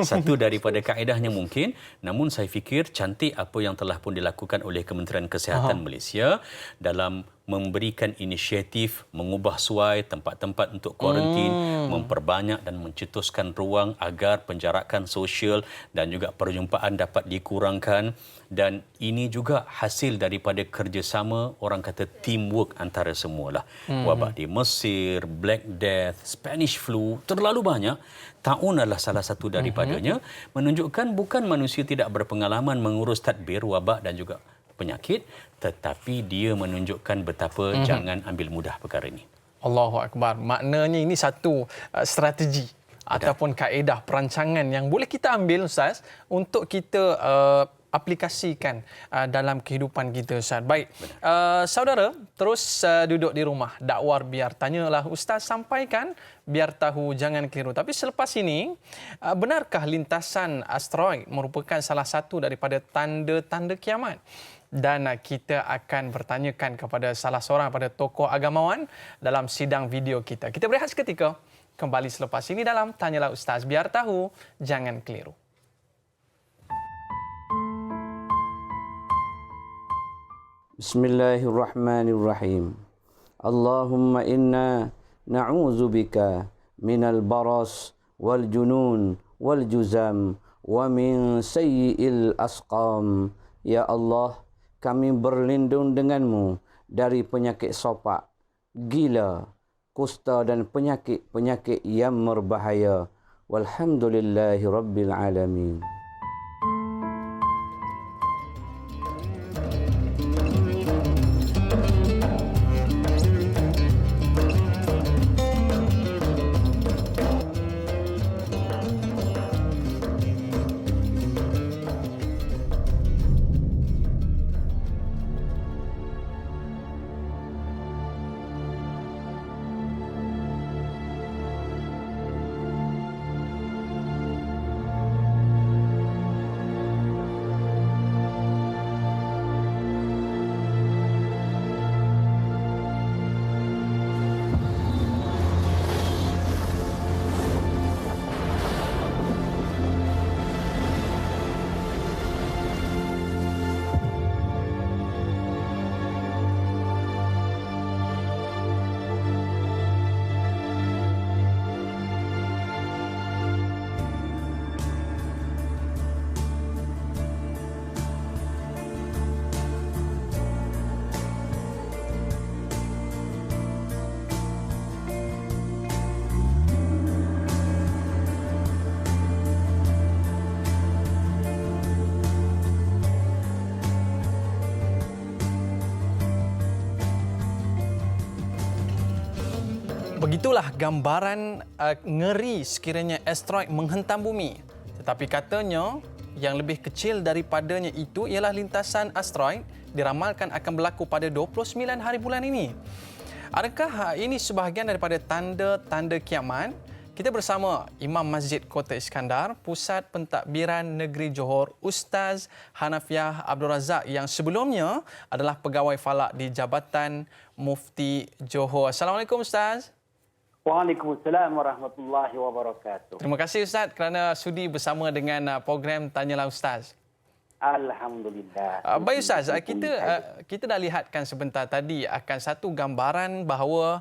Satu daripada kaedahnya mungkin, namun saya fikir cantik apa yang telah pun dilakukan oleh Kementerian Kesihatan Malaysia dalam memberikan inisiatif mengubah suai tempat-tempat untuk kuarantin, memperbanyak dan mencetuskan ruang agar penjarakan sosial dan juga perjumpaan dapat dikurangkan. Dan ini juga hasil daripada kerjasama, orang kata teamwork antara semualah. Wabak di Mesir, Black Death, Spanish flu, terlalu banyak. Taun adalah salah satu daripadanya, menunjukkan bukan manusia tidak berpengalaman mengurus tadbir wabak dan juga penyakit, tetapi dia menunjukkan betapa jangan ambil mudah perkara ini. Allahu Akbar. Maknanya ini satu strategi ataupun kaedah perancangan yang boleh kita ambil, Ustaz, untuk kita aplikasikan dalam kehidupan kita, Ustaz. Baik, saudara, terus duduk di rumah, dakwar biar tanyalah Ustaz, sampaikan biar tahu jangan keliru. Tapi selepas ini, benarkah lintasan asteroid merupakan salah satu daripada tanda-tanda kiamat? Dan kita akan bertanyakan kepada salah seorang pada tokoh agamawan dalam sidang video kita. Kita berehat seketika, kembali selepas ini dalam Tanyalah Ustaz, biar tahu jangan keliru. Bismillahirrahmanirrahim. Allahumma inna na'udzubika minal baras wal junun wal juzam wa min sayyi'il asqam. Ya Allah, kami berlindung denganmu dari penyakit sopak, gila, kusta dan penyakit-penyakit yang berbahaya. Walhamdulillahi Rabbil Alamin. Begitulah gambaran ngeri sekiranya asteroid menghentam bumi. Tetapi katanya yang lebih kecil daripadanya itu ialah lintasan asteroid diramalkan akan berlaku pada 29 hari bulan ini. Adakah ini sebahagian daripada tanda-tanda kiamat? Kita bersama Imam Masjid Kota Iskandar, Pusat Pentadbiran Negeri Johor, Ustaz Hanafiah Abdul Razak yang sebelumnya adalah pegawai falak di Jabatan Mufti Johor. Assalamualaikum Ustaz. Waalaikumsalam warahmatullahi wabarakatuh. Terima kasih Ustaz kerana sudi bersama dengan program Tanyalah Ustaz. Alhamdulillah. Baik Ustaz, kita dah lihatkan sebentar tadi akan satu gambaran bahawa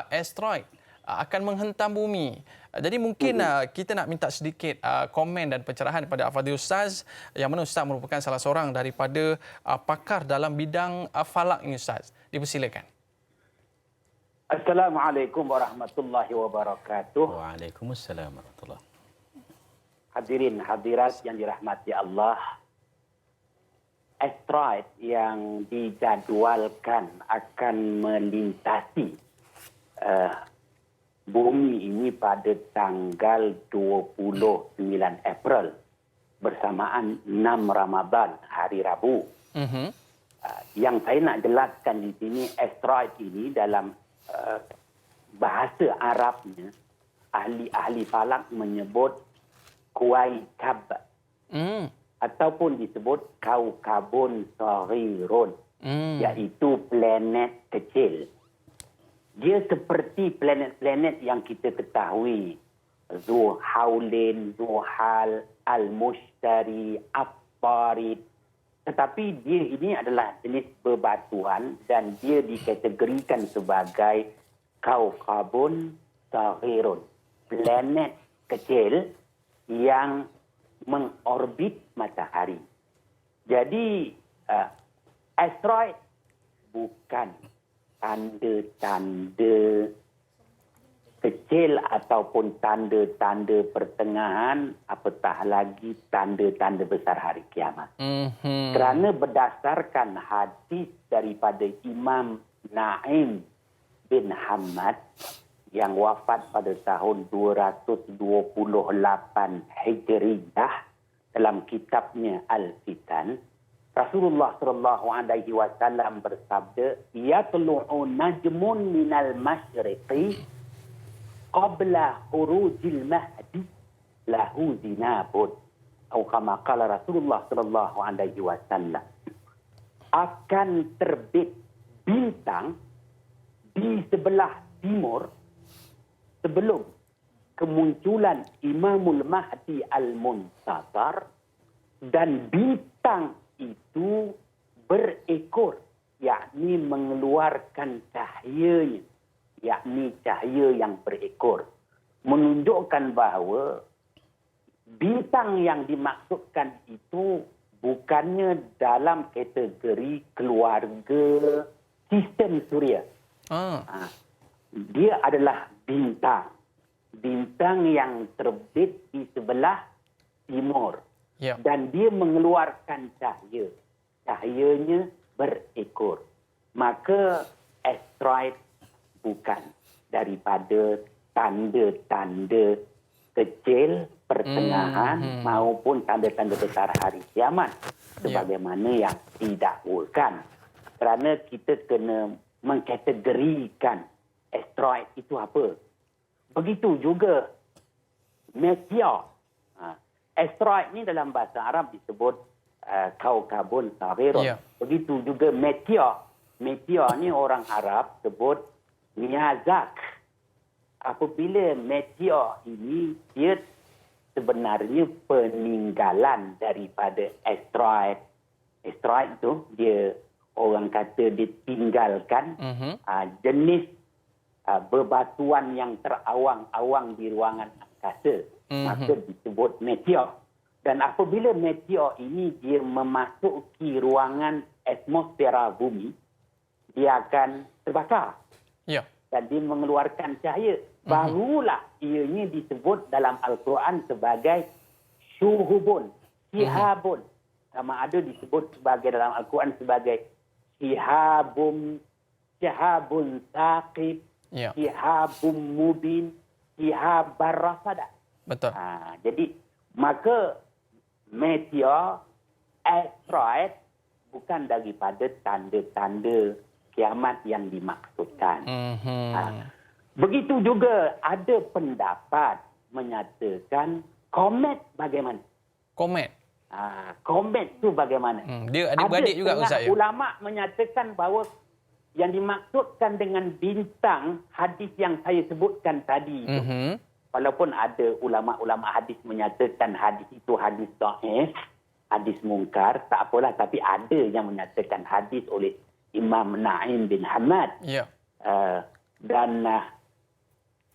asteroid akan menghentam bumi. Jadi mungkin kita nak minta sedikit komen dan pencerahan daripada Al-Fadhil Ustaz, yang mana Ustaz merupakan salah seorang daripada pakar dalam bidang falak ini Ustaz. Dipersilakan. Assalamualaikum warahmatullahi wabarakatuh. Waalaikumsalam warahmatullahi. Hadirin hadirat yang dirahmati Allah. Asteroid yang dijadualkan akan melintasi bumi ini pada tanggal 29 April bersamaan 6 Ramadan, hari Rabu. Yang saya nak jelaskan di sini, asteroid ini dalam bahasa Arabnya, ahli-ahli falak menyebut Kuwaikab ataupun disebut Kaukabun Saghirun, iaitu planet kecil. Dia seperti planet-planet yang kita ketahui. Zuhaulin, Zuhal, Al-Mushtari, Apparid. Tetapi dia ini adalah jenis bebatuan dan dia dikategorikan sebagai Kaukabun Saghirun. Planet kecil yang mengorbit matahari. Jadi, asteroid bukan tanda-tanda kecil ataupun tanda-tanda pertengahan, apatah lagi tanda-tanda besar hari kiamat. Kerana berdasarkan hadis daripada Imam Naim bin Hamad yang wafat pada tahun 228 Hijriyah dalam kitabnya Al-Fitan, Rasulullah sallallahu alaihi wasallam bersabda, "Yatlu'u najmun minal masyriqi qabla khurujil mahdi lahu zinabun." Atau kama qala Rasulullah sallallahu alaihi wasallam. Akan terbit bintang di sebelah timur sebelum kemunculan Imamul Mahdi Al-Muntazar, dan bintang itu berekor, yakni mengeluarkan cahayanya, yakni cahaya yang berekor, menunjukkan bahawa bintang yang dimaksudkan itu bukannya dalam kategori keluarga sistem suria. Dia adalah bintang yang terbit di sebelah timur. Dan dia mengeluarkan cahaya. Cahayanya berekor. Maka asteroid bukan daripada tanda-tanda kecil pertengahan maupun tanda-tanda besar hari kiamat. Sebagaimana yang didakwahkan. Kerana kita kena mengkategorikan asteroid itu apa. Begitu juga meteor. Asteroid ni dalam bahasa Arab disebut Kaukabun Saghirun. Begitu juga meteor. Meteor ni orang Arab sebut Miyazak. Apabila meteor ini, dia sebenarnya peninggalan daripada asteroid. Asteroid tu dia orang kata ditinggalkan jenis bebatuan yang terawang-awang di ruangan angkasa. Maka disebut meteor. Dan apabila meteor ini dia memasuki ruangan atmosfera bumi, dia akan terbakar. Dan dia mengeluarkan cahaya. Barulah ianya disebut dalam Al-Quran sebagai syuhubun, sihabun. Sama ada disebut sebagai dalam Al-Quran sebagai sihabun saqib, Ya. Shihabum mubin, shihabar rasada. Betul. Jadi maka meteor, asteroid bukan daripada tanda-tanda kiamat yang dimaksudkan. Begitu juga ada pendapat menyatakan komet bagaimana? Komet. Komet tu bagaimana? Dia adik-beradik juga Ustaz ya? Ulama menyatakan bahawa yang dimaksudkan dengan bintang hadis yang saya sebutkan tadi itu, walaupun ada ulama-ulama hadis menyatakan hadis itu hadis dhaif, hadis mungkar, tak apalah, tapi ada yang menyatakan hadis oleh Imam Na'im bin Hamad. Ya. Dan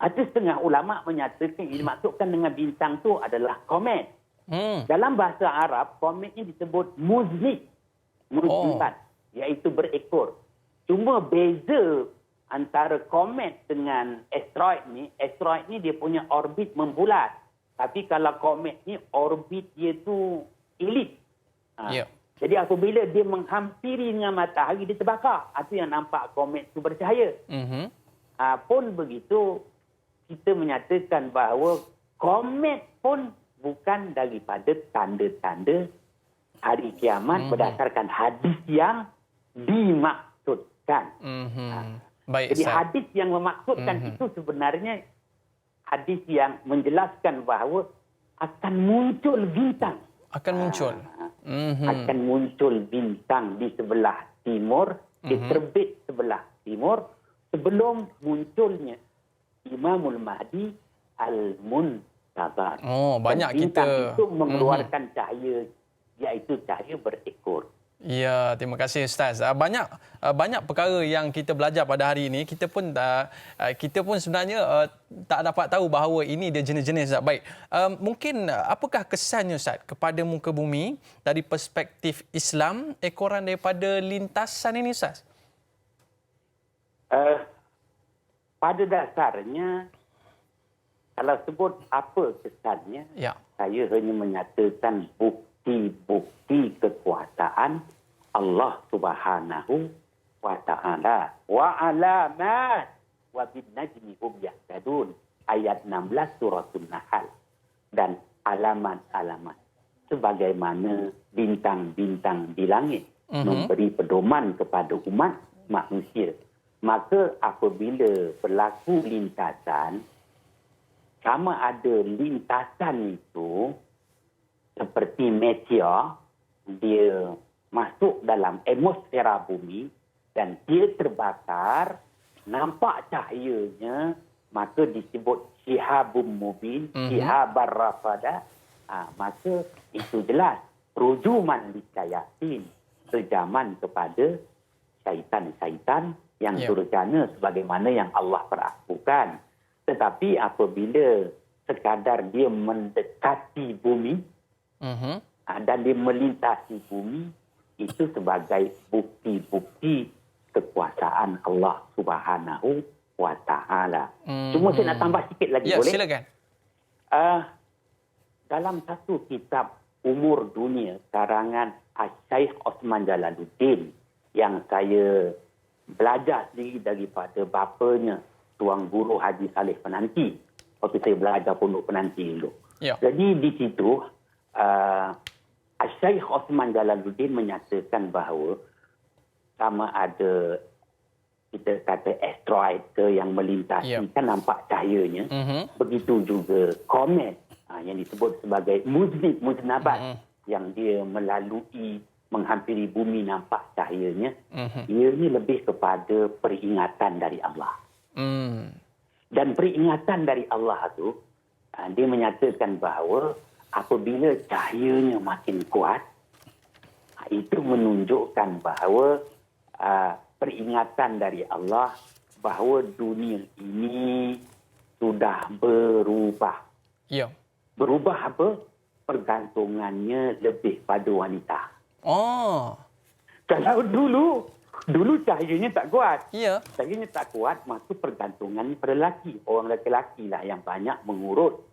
ada setengah ulama menyatakan yang dimaksudkan dengan bintang tu adalah komet. Dalam bahasa Arab, komet ini disebut muznik. Muznibat, iaitu berekor. Cuma beza antara komet dengan asteroid ni dia punya orbit membulat. Tapi kalau komet ni orbit dia tu elip. Jadi apabila dia menghampiri dengan matahari, dia terbakar. Itu yang nampak komet tu bercahaya. Pun begitu, kita menyatakan bahawa komet pun bukan daripada tanda-tanda hari kiamat berdasarkan hadis yang dimaksudkan. Baik, jadi hadis yang memaksudkan itu sebenarnya hadis yang menjelaskan bahawa akan muncul bintang. Akan muncul. Akan muncul bintang di sebelah timur, di terbit sebelah timur, sebelum munculnya Imamul Mahdi Al-Muntazar. Banyak dan bintang kita itu mengeluarkan cahaya, iaitu cahaya berekor. Ya, terima kasih Ustaz. Banyak perkara yang kita belajar pada hari ini. Kita pun sebenarnya tak dapat tahu bahawa ini dia jenis-jenis. Baik, mungkin apakah kesannya Ustaz kepada muka bumi dari perspektif Islam ekoran daripada lintasan ini Ustaz? Pada dasarnya, kalau sebut apa kesannya, saya hanya menyatakan bukti-bukti kekuasaan Allah Subhanahu wa Ta'ala. Wa alamat wa bin najmi hum yahtadun. Ayat 16 surah An-Nahl. Dan alamat-alamat sebagaimana bintang-bintang di langit memberi pedoman kepada umat manusia. Maka apabila berlaku lintasan, sama ada lintasan itu seperti meteor, dia masuk dalam atmosfera bumi dan dia terbakar, nampak cahayanya, maka disebut shihabum mubin, shihabar rasada. Maka itu jelas rujuman lisyayatin, sejaman kepada syaitan-syaitan yang durjana sebagaimana yang Allah perakukan. Tetapi apabila sekadar dia mendekati bumi dan dia melintasi bumi, itu sebagai bukti-bukti kekuasaan Allah Subhanahu wa Ta'ala. Cuma saya nak tambah sikit lagi, boleh? Silakan. Dalam satu kitab Umur Dunia karangan Syekh Osman Jalaluddin yang saya belajar sendiri daripada bapanya, Tuan Guru Haji Saleh Penanti, waktu saya belajar Pondok Penanti dulu. Jadi di situ Syekh Osman Jalaluddin menyatakan bahawa sama ada kita kata asteroid ke yang melintasi, kan nampak cahayanya. Begitu juga komet yang disebut sebagai muznabat yang dia melalui menghampiri bumi, nampak cahayanya. Ia ni lebih kepada peringatan dari Allah. Dan peringatan dari Allah tu, dia menyatakan bahawa apabila cahayanya makin kuat, itu menunjukkan bahawa peringatan dari Allah bahawa dunia ini sudah berubah. Berubah apa? Pergantungannya lebih pada wanita. Kalau dulu cahayanya tak kuat. Cahayanya tak kuat, maka pergantungannya pada lelaki. Orang lelaki lah yang banyak mengurut,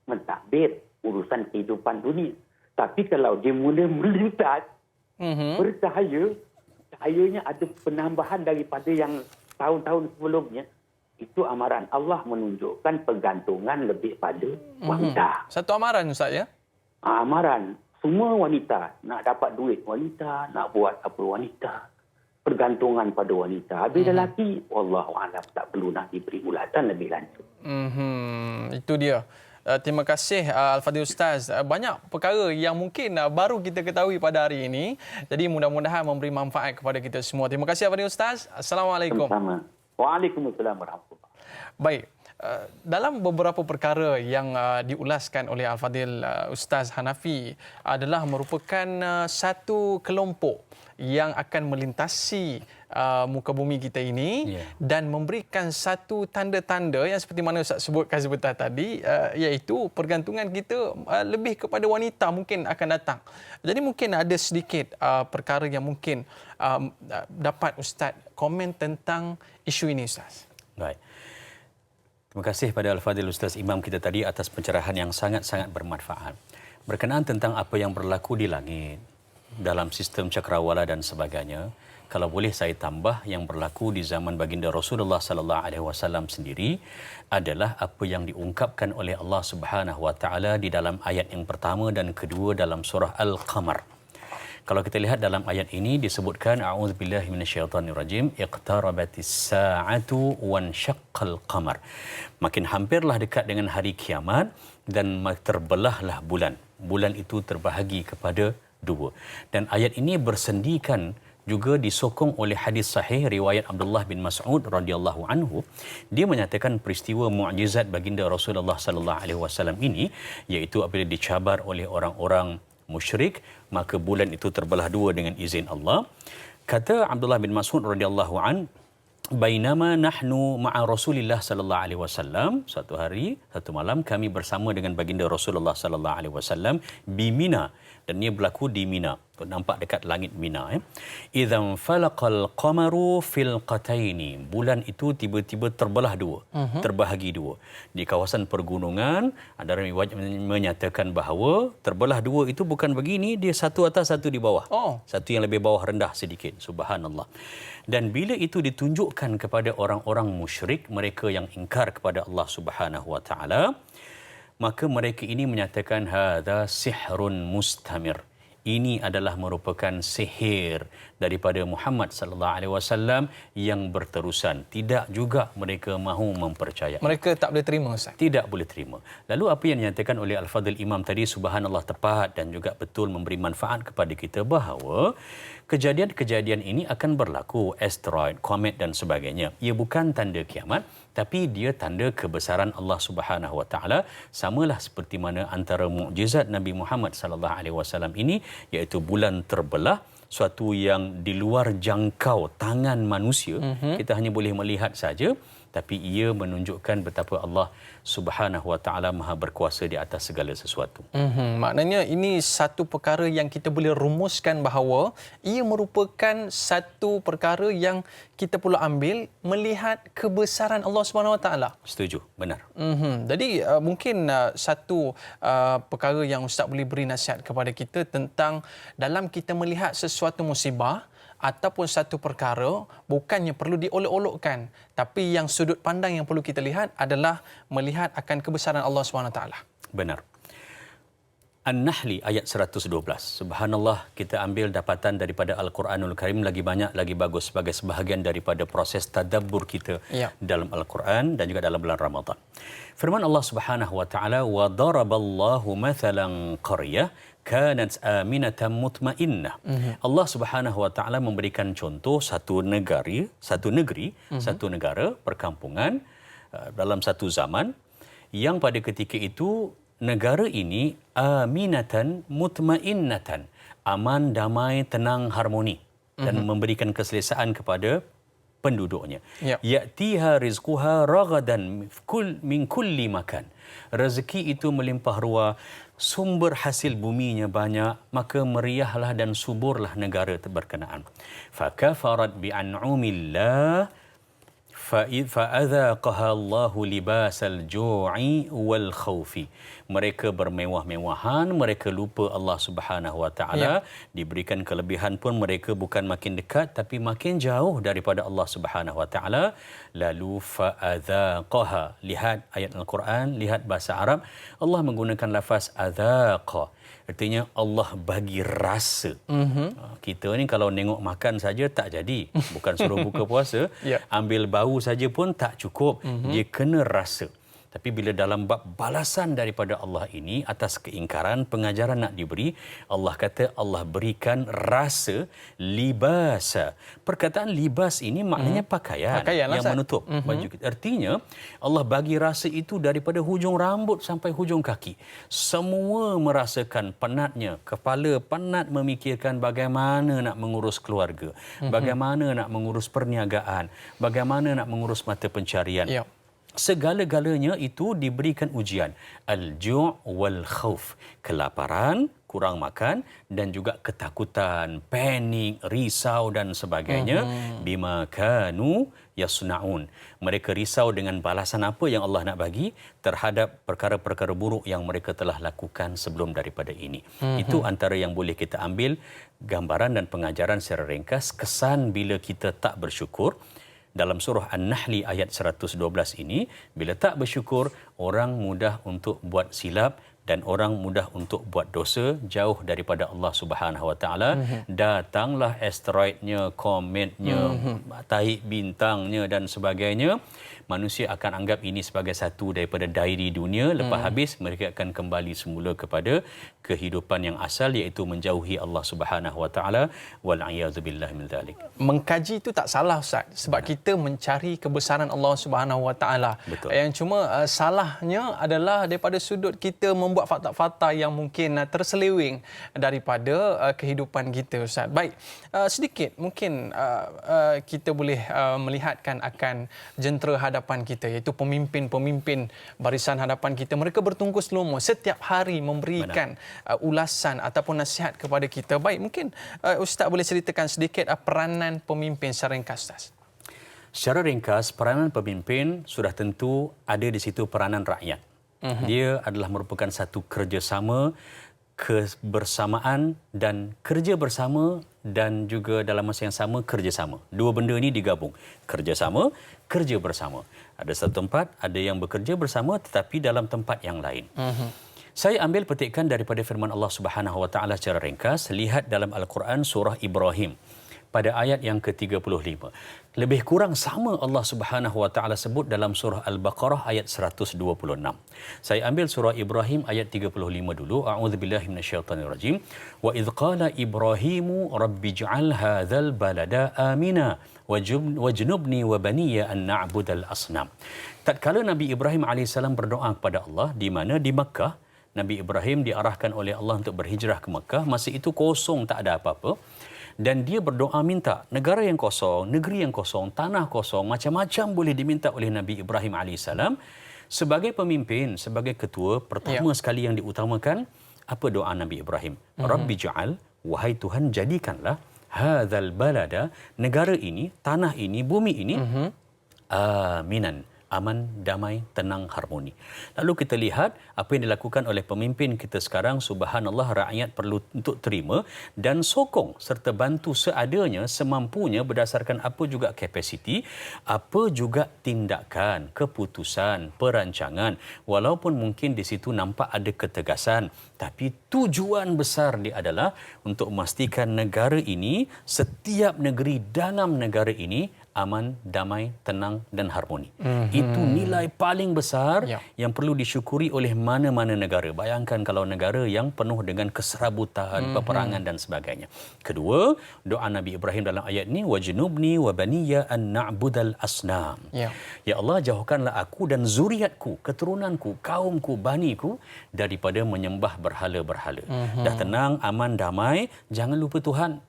mentadbir urusan kehidupan dunia. Tapi kalau dia mula melintas, bercahaya, cahayanya ada penambahan daripada yang tahun-tahun sebelumnya, Itu amaran. Allah menunjukkan pergantungan lebih pada wanita. Satu amaran Ustaz ya? Amaran. Semua wanita nak dapat duit wanita, nak buat apa wanita. Pergantungan pada wanita. Habis lelaki, wallahualam, tak perlu nak diberi ulatan lebih lanjut. Itu dia. Terima kasih Al-Fadhil Ustaz. Banyak perkara yang mungkin baru kita ketahui pada hari ini. Jadi mudah-mudahan memberi manfaat kepada kita semua. Terima kasih Al-Fadhil Ustaz. Assalamualaikum. Sama-sama. Waalaikumsalam warahmatullahi wabarakatuh. Baik. Dalam beberapa perkara yang diulaskan oleh Al-Fadhil Ustaz Hanafi adalah merupakan satu kelompok yang akan melintasi muka bumi kita ini dan memberikan satu tanda-tanda yang seperti mana Ustaz sebutkan sebentar tadi, iaitu pergantungan kita lebih kepada wanita mungkin akan datang. Jadi mungkin ada sedikit perkara yang mungkin dapat Ustaz komen tentang isu ini Ustaz. Baik. Terima kasih pada Al-Fadhil Ustaz Imam kita tadi atas pencerahan yang sangat-sangat bermanfaat. Berkenaan tentang apa yang berlaku di langit, dalam sistem cakrawala dan sebagainya, kalau boleh saya tambah yang berlaku di zaman baginda Rasulullah sallallahu alaihi wasallam sendiri adalah apa yang diungkapkan oleh Allah Subhanahu wa taala di dalam ayat yang pertama dan kedua dalam surah Al-Qamar. Kalau kita lihat dalam ayat ini disebutkan a'udzubillahi minasyaitonirrajim iqtarabatis sa'atu wansyaqqal qamar. Makin hampirlah dekat dengan hari kiamat dan terbelahlah bulan. Bulan itu terbahagi kepada dua. Dan ayat ini bersendikan juga disokong oleh hadis sahih riwayat Abdullah bin Mas'ud radhiyallahu anhu. Dia menyatakan peristiwa mukjizat baginda Rasulullah sallallahu alaihi wasallam ini iaitu apabila dicabar oleh orang-orang musyrik, maka bulan itu terbelah dua dengan izin Allah. Kata Abdullah bin Mas'ud radhiyallahu an, bainama nahnu ma'a Rasulillah sallallahu alaihi wasallam, satu hari, satu malam kami bersama dengan baginda Rasulullah sallallahu alaihi wasallam di Mina, dan ia berlaku di Mina, nampak dekat langit Mina. Idzan falaqal qamaru fil qataini, bulan itu tiba-tiba terbelah dua, terbahagi dua. Di kawasan pergunungan ada riwayat menyatakan bahawa terbelah dua itu bukan begini, dia satu atas satu di bawah. Satu yang lebih bawah rendah sedikit. Subhanallah. Dan bila itu ditunjukkan kepada orang-orang musyrik, mereka yang ingkar kepada Allah Subhanahu wa taala, maka mereka ini menyatakan hadza sihrun mustamir. Ini adalah merupakan sihir daripada Muhammad sallallahu alaihi wasallam yang berterusan. Tidak juga mereka mahu mempercayai. Mereka tak boleh terima Ustaz. Tidak boleh terima. Lalu apa yang dinyatakan oleh Al-Fadhil Imam tadi, subhanallah, tepat dan juga betul memberi manfaat kepada kita bahawa kejadian-kejadian ini akan berlaku, asteroid, komet dan sebagainya. Ia bukan tanda kiamat, tapi dia tanda kebesaran Allah Subhanahu wa taala, samalah seperti mana antara mukjizat Nabi Muhammad sallallahu alaihi wasallam ini iaitu bulan terbelah, suatu yang di luar jangkau tangan manusia. Kita hanya boleh melihat saja, tapi ia menunjukkan betapa Allah Subhanahu wa taala Maha berkuasa di atas segala sesuatu. Maknanya ini satu perkara yang kita boleh rumuskan bahawa ia merupakan satu perkara yang kita perlu ambil melihat kebesaran Allah Subhanahu wa taala. Setuju, benar. Jadi mungkin satu perkara yang Ustaz boleh beri nasihat kepada kita tentang dalam kita melihat sesuatu musibah ataupun satu perkara, bukannya perlu diolok-olokkan, tapi yang sudut pandang yang perlu kita lihat adalah melihat akan kebesaran Allah SWT. Benar. An-Nahli ayat 112. Subhanallah, kita ambil dapatan daripada Al-Quranul Karim lagi banyak, lagi bagus sebagai sebahagian daripada proses tadabbur kita dalam Al-Quran dan juga dalam bulan Ramadan. Firman Allah Subhanahu wa taala, wa daraballahu mathalan qaryah kanat aminatan mutmainnah. Allah Subhanahu wa taala memberikan contoh satu negara, perkampungan dalam satu zaman yang pada ketika itu negara ini aminatan mutmainnatan, aman, damai, tenang, harmoni dan memberikan keselesaan kepada penduduknya. Ya'tiha rizquha ragadan min kulli makan. Rezeki itu melimpah ruah, sumber hasil buminya banyak, maka meriahlah dan suburlah negara berkenaan. Fakafarat bi'an'umillah fa'adzaqaha Allahu libasal ju'i wal khaufi. Mereka bermewah-mewahan, mereka lupa Allah Subhanahu wa taala, diberikan kelebihan pun mereka bukan makin dekat tapi makin jauh daripada Allah Subhanahu wa taala. Lalu fa'adzaqaha. Lihat ayat Al-Quran, lihat bahasa Arab, Allah menggunakan lafaz adzaqa. Artinya Allah bagi rasa. Kita ni kalau nengok makan saja tak jadi. Bukan suruh buka puasa. Ambil bau saja pun tak cukup. Dia kena rasa. Tapi bila dalam bab balasan daripada Allah ini atas keingkaran pengajaran nak diberi, Allah kata Allah berikan rasa libasa. Perkataan libas ini maknanya pakaian yang menutup baju kita. Artinya Allah bagi rasa itu daripada hujung rambut sampai hujung kaki. Semua merasakan penatnya. Kepala penat memikirkan bagaimana nak mengurus keluarga, bagaimana nak mengurus perniagaan, bagaimana nak mengurus mata pencarian. Segala-galanya itu diberikan ujian. Al-ju' wal khauf. Kelaparan, kurang makan dan juga ketakutan, panik, risau dan sebagainya. Bima kanu yasna'un. Mereka risau dengan balasan apa yang Allah nak bagi terhadap perkara-perkara buruk yang mereka telah lakukan sebelum daripada ini. Itu antara yang boleh kita ambil gambaran dan pengajaran secara ringkas kesan bila kita tak bersyukur. Dalam surah An-Nahl ayat 112 ini, bila tak bersyukur, orang mudah untuk buat silap dan orang mudah untuk buat dosa jauh daripada Allah Subhanahu wa taala. Datanglah asteroidnya, kometnya, tahi bintangnya dan sebagainya. Manusia akan anggap ini sebagai satu daripada diary dunia. Lepas habis mereka akan kembali semula kepada kehidupan yang asal, iaitu menjauhi Allah Subhanahu wa taala. Wal a'yadzu billahi min dzalik. Mengkaji itu tak salah, Ustaz, sebab kita mencari kebesaran Allah Subhanahu wa taala. Yang cuma salahnya adalah daripada sudut kita membuat fakta-fakta yang mungkin terseleweng daripada kehidupan kita, Ustaz. Baik, sedikit mungkin kita boleh melihatkan akan jentera hadapan kita, iaitu pemimpin-pemimpin barisan hadapan kita. Mereka bertungkus lumus setiap hari memberikan ulasan ataupun nasihat kepada kita. Baik, mungkin Ustaz boleh ceritakan sedikit peranan pemimpin secara ringkas, Ustaz. Secara ringkas, peranan pemimpin sudah tentu ada di situ peranan rakyat. Dia adalah merupakan satu kerjasama, kebersamaan dan kerja bersama dan juga dalam masa yang sama kerjasama. Dua benda ini digabung. Kerjasama, kerja bersama. Ada satu tempat, ada yang bekerja bersama tetapi dalam tempat yang lain. Saya ambil petikan daripada firman Allah Subhanahu wa taala secara ringkas. Lihat dalam Al-Quran surah Ibrahim pada ayat yang ke-35. Lebih kurang sama Allah Subhanahu wa taala sebut dalam surah Al-Baqarah ayat 126. Saya ambil surah Ibrahim ayat 35 dulu. A'udzubillahi minasyaitonirrajim. Wa idz qala Ibrahimu rabbij'al hadzal balada amina wajnubni wa baniya an na'budal asnam. Tatkala Nabi Ibrahim AS berdoa kepada Allah di mana di Makkah, Nabi Ibrahim diarahkan oleh Allah untuk berhijrah ke Makkah. Masa itu kosong, tak ada apa-apa. Dan dia berdoa minta negara yang kosong, negeri yang kosong, tanah kosong, macam-macam boleh diminta oleh Nabi Ibrahim AS. Sebagai pemimpin, sebagai ketua, pertama sekali yang diutamakan, apa doa Nabi Ibrahim? Rabbi ja'al, wahai Tuhan, jadikanlah hadzal balada, negara ini, tanah ini, bumi ini, aminan, aman, damai, tenang, harmoni. Lalu kita lihat apa yang dilakukan oleh pemimpin kita sekarang. Subhanallah, rakyat perlu untuk terima dan sokong serta bantu seadanya, semampunya, berdasarkan apa juga kapasiti, apa juga tindakan, keputusan, perancangan. Walaupun mungkin di situ nampak ada ketegasan, tapi tujuan besar dia adalah untuk memastikan negara ini, setiap negeri dalam negara ini aman, damai, tenang dan harmoni. Itu nilai paling besar yang perlu disyukuri oleh mana-mana negara. Bayangkan kalau negara yang penuh dengan keserabutan, peperangan dan sebagainya. Kedua, doa Nabi Ibrahim dalam ayat ini, wajnubni wa baniya an na'budal asnam. Ya Allah, jauhkanlah aku dan zuriatku, keturunanku, kaumku, baniku daripada menyembah berhala-berhala. Dah tenang, aman, damai, jangan lupa Tuhan.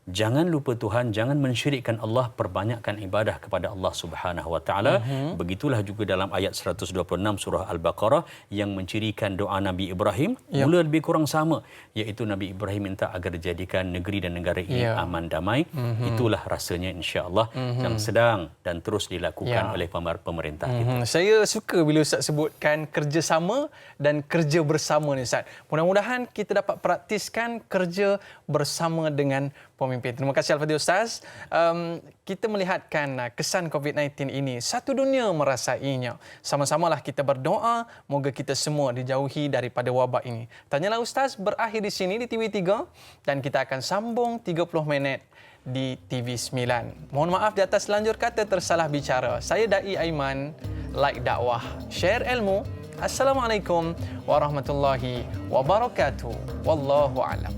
Jangan lupa Tuhan, jangan mensyirikkan Allah, perbanyakkan ibadah kepada Allah Subhanahu wa taala. Begitulah juga dalam ayat 126 surah Al-Baqarah yang mencirikan doa Nabi Ibrahim, mula lebih kurang sama, iaitu Nabi Ibrahim minta agar dijadikan negeri dan negara ini aman damai. Itulah rasanya insya-Allah yang sedang dan terus dilakukan oleh pemerintah kita. Saya suka bila Ustaz sebutkan kerjasama dan kerja bersama ni Ustaz. Mudah-mudahan kita dapat praktiskan kerja bersama dengan pemimpin. Terima kasih Al-Fadhil Ustaz. Kita melihatkan kesan COVID-19 ini, satu dunia merasainya. Sama-samalah kita berdoa, moga kita semua dijauhi daripada wabak ini. Tanyalah Ustaz berakhir di sini di TV3 dan kita akan sambung 30 minit di TV9. Mohon maaf di atas lanjur kata tersalah bicara. Saya Dai Aiman, like dakwah, share ilmu. Assalamualaikum warahmatullahi wabarakatuh. Wallahu a'lam.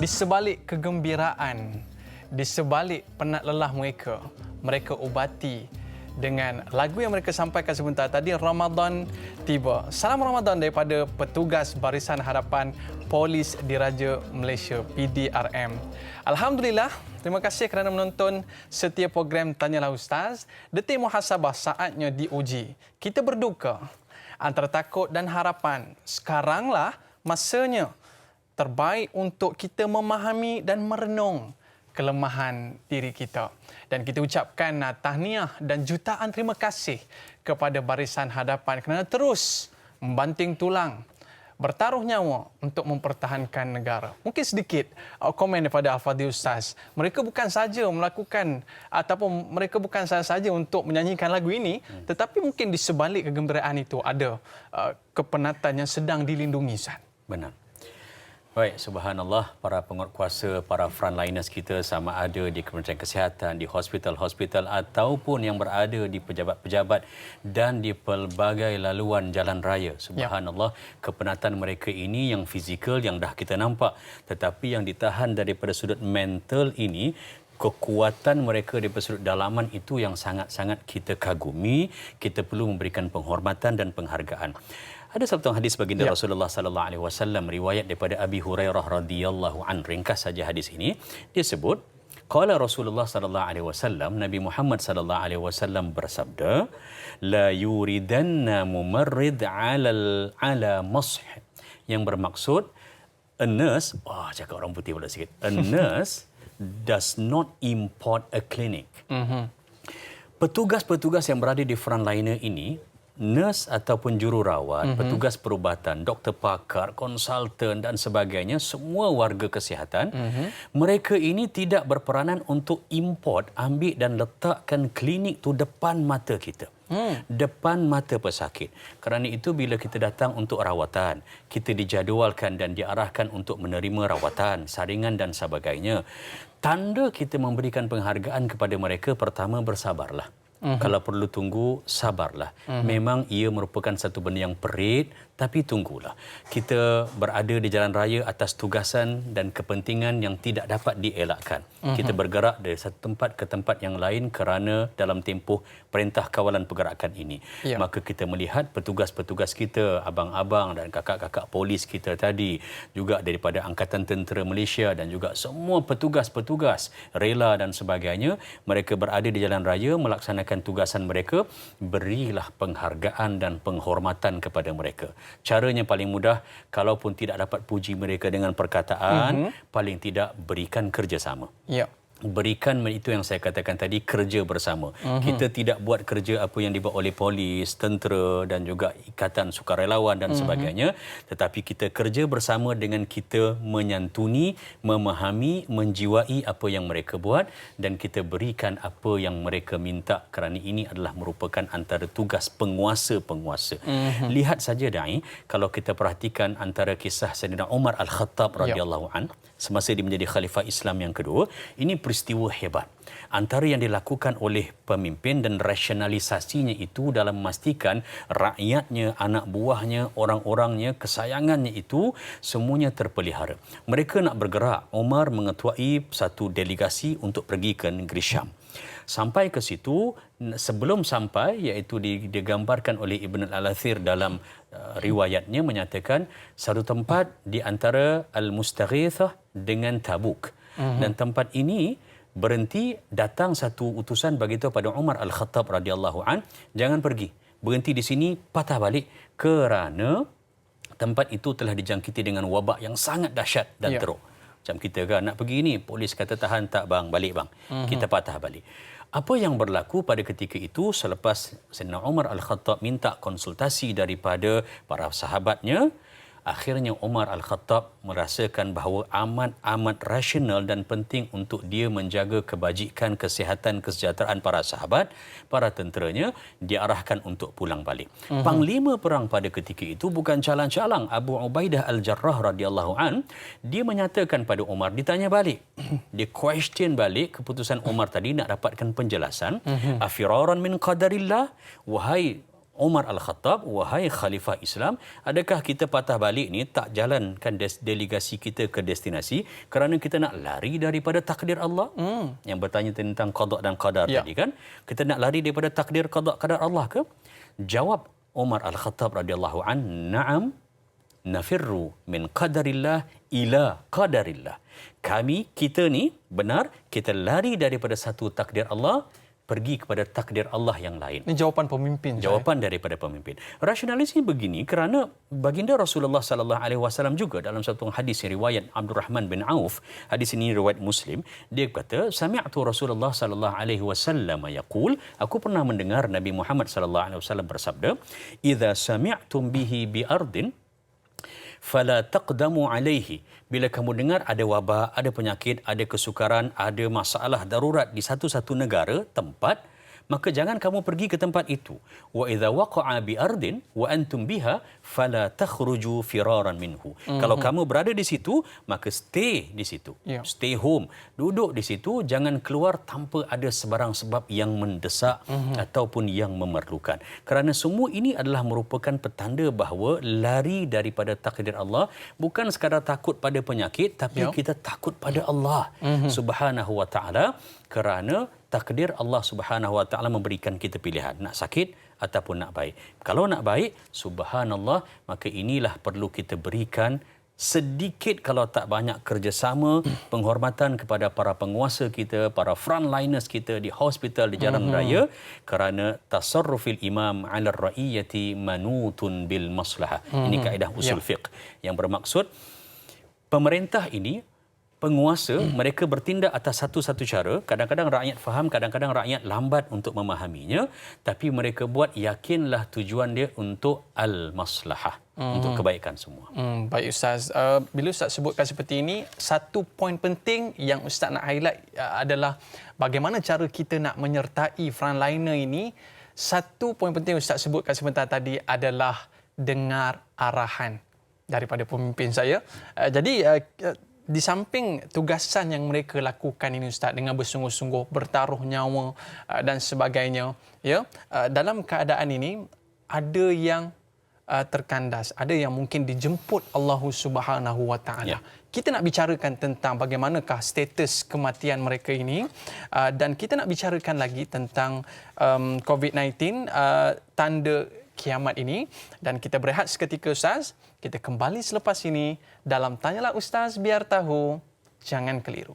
Di sebalik kegembiraan, di sebalik penat lelah mereka, mereka ubati dengan lagu yang mereka sampaikan sebentar tadi, Ramadan tiba. Salam Ramadan daripada petugas Barisan Harapan Polis Diraja Malaysia PDRM. Alhamdulillah, terima kasih kerana menonton setiap program Tanyalah Ustaz. Detik muhasabah saatnya diuji. Kita berduka antara takut dan harapan. Sekaranglah masanya terbaik untuk kita memahami dan merenung kelemahan diri kita. Dan kita ucapkan tahniah dan jutaan terima kasih kepada Barisan Hadapan kerana terus membanting tulang, bertaruh nyawa untuk mempertahankan negara. Mungkin sedikit komen daripada Al-Fadhil Ustaz. Mereka bukan saja melakukan ataupun mereka bukan saja untuk menyanyikan lagu ini, tetapi mungkin di sebalik kegembiraan itu ada kepenatan yang sedang dilindungi Ustaz. Benar. Baik, subhanallah, para penguatkuasa, para frontliners kita sama ada di Kementerian Kesihatan, di hospital-hospital ataupun yang berada di pejabat-pejabat dan di pelbagai laluan jalan raya. Subhanallah, kepenatan mereka ini yang fizikal yang dah kita nampak, tetapi yang ditahan daripada sudut mental ini, kekuatan mereka daripada sudut dalaman itu yang sangat-sangat kita kagumi. Kita perlu memberikan penghormatan dan penghargaan. Ada satu hadis baginda Rasulullah sallallahu alaihi wasallam riwayat daripada Abi Hurairah radhiyallahu an. Ringkas saja hadis ini. Dia sebut, qala Rasulullah sallallahu alaihi wasallam, Nabi Muhammad sallallahu alaihi wasallam bersabda, la yuridanna mumarrid ala mash, yang bermaksud a nurse, cakap orang putih pula sikit. A nurse does not import a clinic. Petugas-petugas yang berada di frontliner ini, nurse ataupun jururawat, petugas perubatan, doktor pakar, konsultan dan sebagainya, semua warga kesihatan, mereka ini tidak berperanan untuk import, ambil dan letakkan klinik tu depan mata kita. Depan mata pesakit. Kerana itu bila kita datang untuk rawatan, kita dijadualkan dan diarahkan untuk menerima rawatan, saringan dan sebagainya. Tanda kita memberikan penghargaan kepada mereka, pertama bersabarlah. Kalau perlu tunggu, sabarlah. Memang ia merupakan satu benda yang perit, tapi tunggulah. Kita berada di jalan raya atas tugasan dan kepentingan yang tidak dapat dielakkan. Kita bergerak dari satu tempat ke tempat yang lain kerana dalam tempoh perintah kawalan pergerakan ini. Maka kita melihat petugas-petugas kita, abang-abang dan kakak-kakak polis kita tadi, juga daripada Angkatan Tentera Malaysia dan juga semua petugas-petugas rela dan sebagainya, mereka berada di jalan raya melaksanakan tugasan mereka. Berilah penghargaan dan penghormatan kepada mereka. Caranya paling mudah, kalaupun tidak dapat puji mereka dengan perkataan, paling tidak berikan kerjasama. Berikan itu yang saya katakan tadi, kerja bersama. Kita tidak buat kerja apa yang dibuat oleh polis, tentera dan juga ikatan sukarelawan dan sebagainya, tetapi kita kerja bersama dengan kita menyantuni, memahami, menjiwai apa yang mereka buat dan kita berikan apa yang mereka minta, kerana ini adalah merupakan antara tugas penguasa-penguasa. Lihat saja Dai, kalau kita perhatikan antara kisah Saidina Umar Al-Khattab radhiyallahu an semasa dia menjadi khalifah Islam yang kedua, ini peristiwa hebat. Antara yang dilakukan oleh pemimpin dan rasionalisasinya itu dalam memastikan rakyatnya, anak buahnya, orang-orangnya, kesayangannya itu semuanya terpelihara. Mereka nak bergerak. Umar mengetuai satu delegasi untuk pergi ke negeri Syam. Sampai ke situ, sebelum sampai, iaitu digambarkan oleh Ibn al-Athir dalam riwayatnya, menyatakan satu tempat di antara Al-Mustaghithah dengan Tabuk. Dan tempat ini berhenti, datang satu utusan beritahu pada Umar Al-Khattab radhiyallahu an, jangan pergi, berhenti di sini, patah balik, kerana tempat itu telah dijangkiti dengan wabak yang sangat dahsyat dan teruk. Macam kita kan nak pergi ni, polis kata tahan, tak bang, balik bang. Kita patah balik. Apa yang berlaku pada ketika itu, selepas Sayyidina Umar Al-Khattab minta konsultasi daripada para sahabatnya, akhirnya Umar Al-Khattab merasakan bahawa amat rasional dan penting untuk dia menjaga kebajikan, kesihatan, kesejahteraan para sahabat, para tenteranya, diarahkan untuk pulang balik. Panglima perang pada ketika itu bukan calang-calang, Abu Ubaidah Al-Jarrah radhiyallahu an, dia menyatakan pada Umar, ditanya balik. Dia question balik keputusan Umar tadi, nak dapatkan penjelasan. Afiraran min qadarillah, wahai Umar Al-Khattab, wahai Khalifah Islam, adakah kita patah balik ni, tak jalankan delegasi kita ke destinasi kerana kita nak lari daripada takdir Allah? Yang bertanya tentang qada dan qadar tadi kan? Kita nak lari daripada takdir qada qadar Allah ke? Jawab Umar Al-Khattab radhiyallahu an, na'am, nafirru min qadarillah ila qadarillah. Kita ni benar, kita lari daripada satu takdir Allah pergi kepada takdir Allah yang lain. Ini jawapan pemimpin. Jawapan daripada pemimpin. Rasionalisnya begini kerana baginda Rasulullah sallallahu alaihi wasallam juga dalam satu hadis riwayat Abdul Rahman bin Auf, hadis ini riwayat Muslim, dia kata, sami'tu Rasulullah sallallahu alaihi wasallam yaqul, aku pernah mendengar Nabi Muhammad sallallahu alaihi wasallam bersabda, idza sami'tum bihi bi ardin fala taqdamu alaihi. Bila kamu dengar ada wabak, ada penyakit, ada kesukaran, ada masalah darurat di satu-satu negara, tempat, maka jangan kamu pergi ke tempat itu. Wa idza waqa'a bi ardin wa antum biha fala takhruju firaran minhu. Kalau kamu berada di situ, maka stay di situ. Stay home. Duduk di situ, jangan keluar tanpa ada sebarang sebab yang mendesak ataupun yang memerlukan. Kerana semua ini adalah merupakan petanda bahawa lari daripada takdir Allah bukan sekadar takut pada penyakit, tapi kita takut pada Allah Subhanahu wa taala, kerana takdir Allah Subhanahu wa taala memberikan kita pilihan, nak sakit ataupun nak baik. Kalau nak baik, subhanallah, maka inilah perlu kita berikan sedikit kalau tak banyak kerjasama, penghormatan kepada para penguasa kita, para frontliners kita di hospital, di jalan raya, kerana tasarrufil imam 'ala ar-ra'iyati manutun bil maslahah. Ini kaedah usul fiqh yang bermaksud pemerintah ini, penguasa, mereka bertindak atas satu-satu cara. Kadang-kadang rakyat faham, kadang-kadang rakyat lambat untuk memahaminya, tapi mereka buat yakinlah tujuan dia untuk al-maslahah, untuk kebaikan semua. Baik Ustaz, bila Ustaz sebutkan seperti ini, satu poin penting yang Ustaz nak highlight adalah bagaimana cara kita nak menyertai frontliner ini. Satu poin penting Ustaz sebutkan sebentar tadi adalah dengar arahan daripada pemimpin saya. Jadi di samping tugasan yang mereka lakukan ini Ustaz dengan bersungguh-sungguh bertaruh nyawa dan sebagainya, ya, dalam keadaan ini ada yang terkandas, ada yang mungkin dijemput Allah Subhanahu Wa Taala. Kita nak bicarakan tentang bagaimanakah status kematian mereka ini, dan kita nak bicarakan lagi tentang COVID-19, tanda kiamat ini, dan kita berehat seketika Ustaz. Kita kembali selepas ini dalam Tanyalah Ustaz, biar tahu, jangan keliru.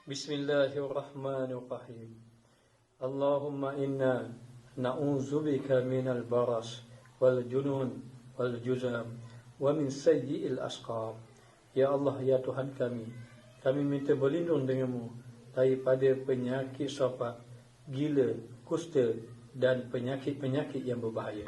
Bismillahirrahmanirrahim. Allahumma inna na'udzubika minal baras wal junun wal juzam wa min sayyi'il asqam. Ya Allah, ya Tuhan kami minta berlindung denganmu daripada penyakit sopak, gila, kusta dan penyakit-penyakit yang berbahaya.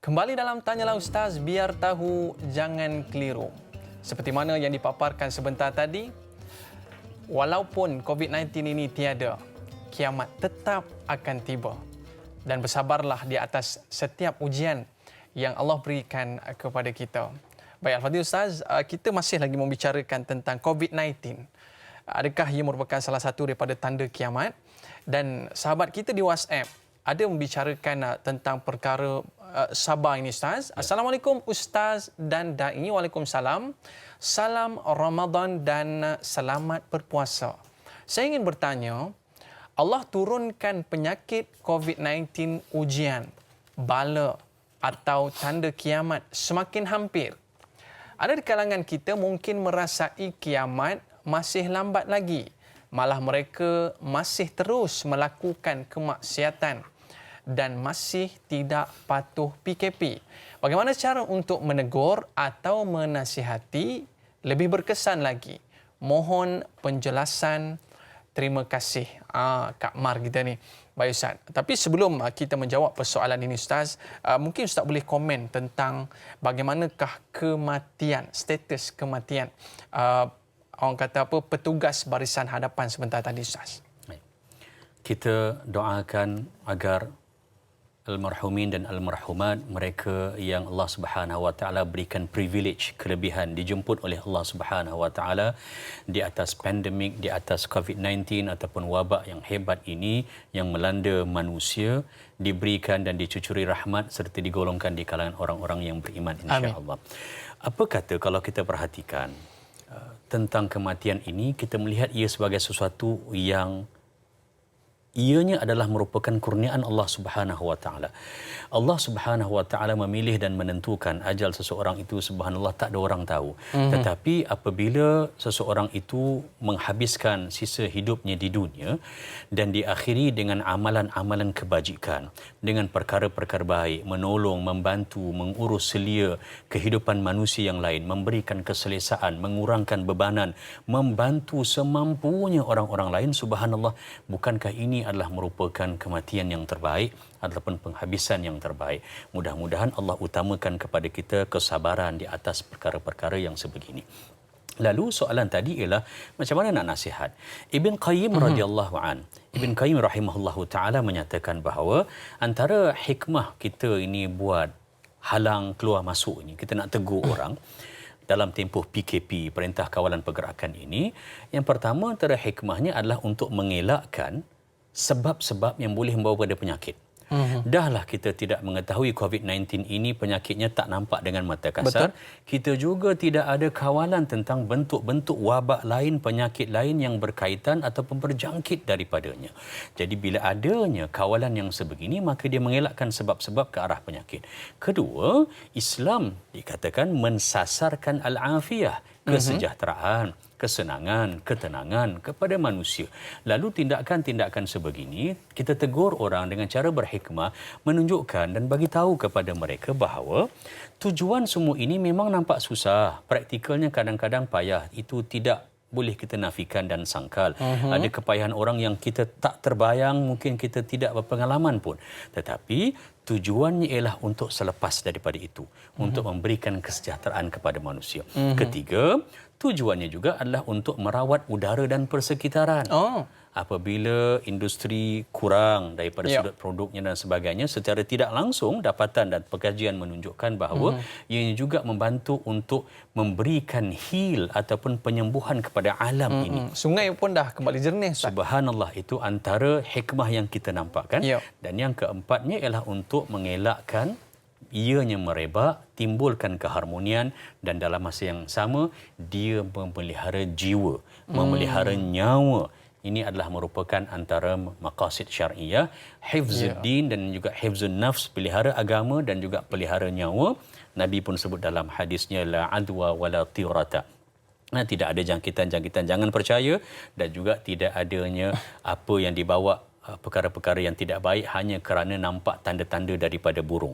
Kembali dalam Tanyalah Ustaz, biar tahu, jangan keliru. Seperti mana yang dipaparkan sebentar tadi, walaupun COVID-19 ini tiada, kiamat tetap akan tiba. Dan bersabarlah di atas setiap ujian yang Allah berikan kepada kita. Baik, Al-Fadhil Ustaz, kita masih lagi membicarakan tentang COVID-19. Adakah ia merupakan salah satu daripada tanda kiamat? Dan sahabat kita di WhatsApp ada membicarakan tentang perkara Sabah ini Ustaz. Assalamualaikum Ustaz dan Da'i. Waalaikumsalam. Salam Ramadan dan selamat berpuasa. Saya ingin bertanya, Allah turunkan penyakit COVID-19 ujian, bala atau tanda kiamat semakin hampir. Ada di kalangan kita mungkin merasai kiamat masih lambat lagi. Malah mereka masih terus melakukan kemaksiatan dan masih tidak patuh PKP. Bagaimana cara untuk menegur atau menasihati lebih berkesan lagi? Mohon penjelasan. Terima kasih Kak Mar kita ni. Baik Ustaz. Tapi sebelum kita menjawab persoalan ini Ustaz, mungkin Ustaz boleh komen tentang bagaimanakah kematian, status kematian orang kata apa, petugas barisan hadapan sebentar tadi Ustaz. Kita doakan agar almarhumin dan almarhumat, mereka yang Allah Subhanahu Wa Taala berikan privilege, kelebihan, dijemput oleh Allah Subhanahu Wa Taala di atas pandemik, di atas COVID-19 ataupun wabak yang hebat ini yang melanda manusia, diberikan dan dicucuri rahmat serta digolongkan di kalangan orang-orang yang beriman, insya-Allah. Apa kata kalau kita perhatikan tentang kematian ini, kita melihat ia sebagai sesuatu yang ianya adalah merupakan kurniaan Allah Subhanahu Wa Taala. Allah Subhanahu Wa Taala memilih dan menentukan ajal seseorang itu, subhanallah, tak ada orang tahu. Tetapi apabila seseorang itu menghabiskan sisa hidupnya di dunia dan diakhiri dengan amalan-amalan kebajikan, dengan perkara-perkara baik, menolong, membantu, mengurus selia kehidupan manusia yang lain, memberikan keselesaan, mengurangkan bebanan, membantu semampunya orang-orang lain, subhanallah, bukankah ini adalah merupakan kematian yang terbaik ataupun penghabisan yang terbaik? Mudah-mudahan Allah utamakan kepada kita kesabaran di atas perkara-perkara yang sebegini. Lalu soalan tadi ialah macam mana nak nasihat? Ibn Qayyim radhiyallahu an, Ibn Qayyim rahimahullahu taala menyatakan bahawa antara hikmah kita ini buat halang keluar masuk ini, kita nak tegur orang dalam tempoh PKP, Perintah Kawalan Pergerakan ini, yang pertama antara hikmahnya adalah untuk mengelakkan sebab-sebab yang boleh membawa pada penyakit. Dahlah kita tidak mengetahui COVID-19 ini penyakitnya tak nampak dengan mata kasar. Betul. Kita juga tidak ada kawalan tentang bentuk-bentuk wabak lain, penyakit lain yang berkaitan ataupun berjangkit daripadanya. Jadi bila adanya kawalan yang sebegini, maka dia mengelakkan sebab-sebab ke arah penyakit. Kedua, Islam dikatakan mensasarkan al-afiyah, kesejahteraan, kesenangan, ketenangan kepada manusia. Lalu tindakan-tindakan sebegini, kita tegur orang dengan cara berhikmah, menunjukkan dan bagi tahu kepada mereka bahawa tujuan semua ini memang nampak susah. Praktikalnya kadang-kadang payah. Itu tidak boleh kita nafikan dan sangkal. Ada kepayahan orang yang kita tak terbayang, mungkin kita tidak berpengalaman pun. Tetapi tujuannya ialah untuk selepas daripada itu, untuk memberikan kesejahteraan kepada manusia. Ketiga, tujuannya juga adalah untuk merawat udara dan persekitaran. Apabila industri kurang daripada sudut produknya dan sebagainya, secara tidak langsung dapatan dan pengkajian menunjukkan bahawa ianya juga membantu untuk memberikan heal ataupun penyembuhan kepada alam ini. Sungai pun dah kembali jernih. Subhanallah, itu antara hikmah yang kita nampakkan. Dan yang keempatnya ialah untuk mengelakkan ianya merebak, timbulkan keharmonian, dan dalam masa yang sama dia memelihara jiwa, memelihara nyawa. Ini adalah merupakan antara maqasid syar'iyah, hifzuddin dan juga hifzun nafs, pelihara agama dan juga pelihara nyawa. Nabi pun sebut dalam hadisnya, la adwa wala tirata. Tidak ada jangkitan-jangkitan, jangan percaya, dan juga tidak adanya apa yang dibawa perkara-perkara yang tidak baik hanya kerana nampak tanda-tanda daripada burung.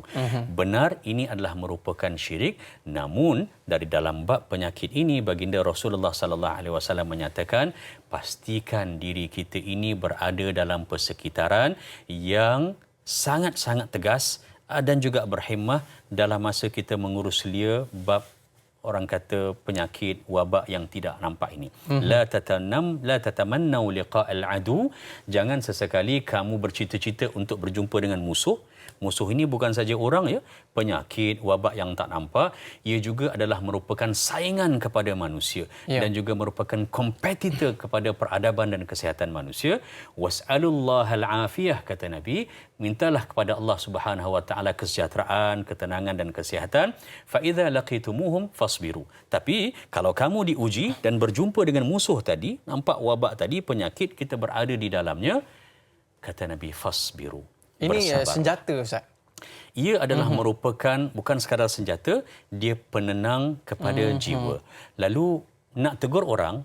Benar, ini adalah merupakan syirik. Namun dari dalam bab penyakit ini, baginda Rasulullah sallallahu alaihi wasallam menyatakan, pastikan diri kita ini berada dalam persekitaran yang sangat-sangat tegas dan juga berhikmah dalam masa kita mengurus lia bab orang kata penyakit wabak yang tidak nampak ini. La tatamannau liqa'al adu. Jangan sesekali kamu bercita-cita untuk berjumpa dengan musuh. Musuh ini bukan saja orang, penyakit, wabak yang tak nampak, ia juga adalah merupakan saingan kepada manusia dan juga merupakan kompetitor kepada peradaban dan kesihatan manusia. Was'alullahal afiyah, kata Nabi, mintalah kepada Allah Subhanahu wa taala kesejahteraan, ketenangan dan kesihatan. Fa idza laqitumuhum fasbiru. Tapi kalau kamu diuji dan berjumpa dengan musuh tadi, nampak wabak tadi, penyakit, kita berada di dalamnya, kata Nabi, fasbiru. Ini senjata, Ustaz. Ia adalah merupakan bukan sekadar senjata, dia penenang kepada jiwa. Lalu nak tegur orang,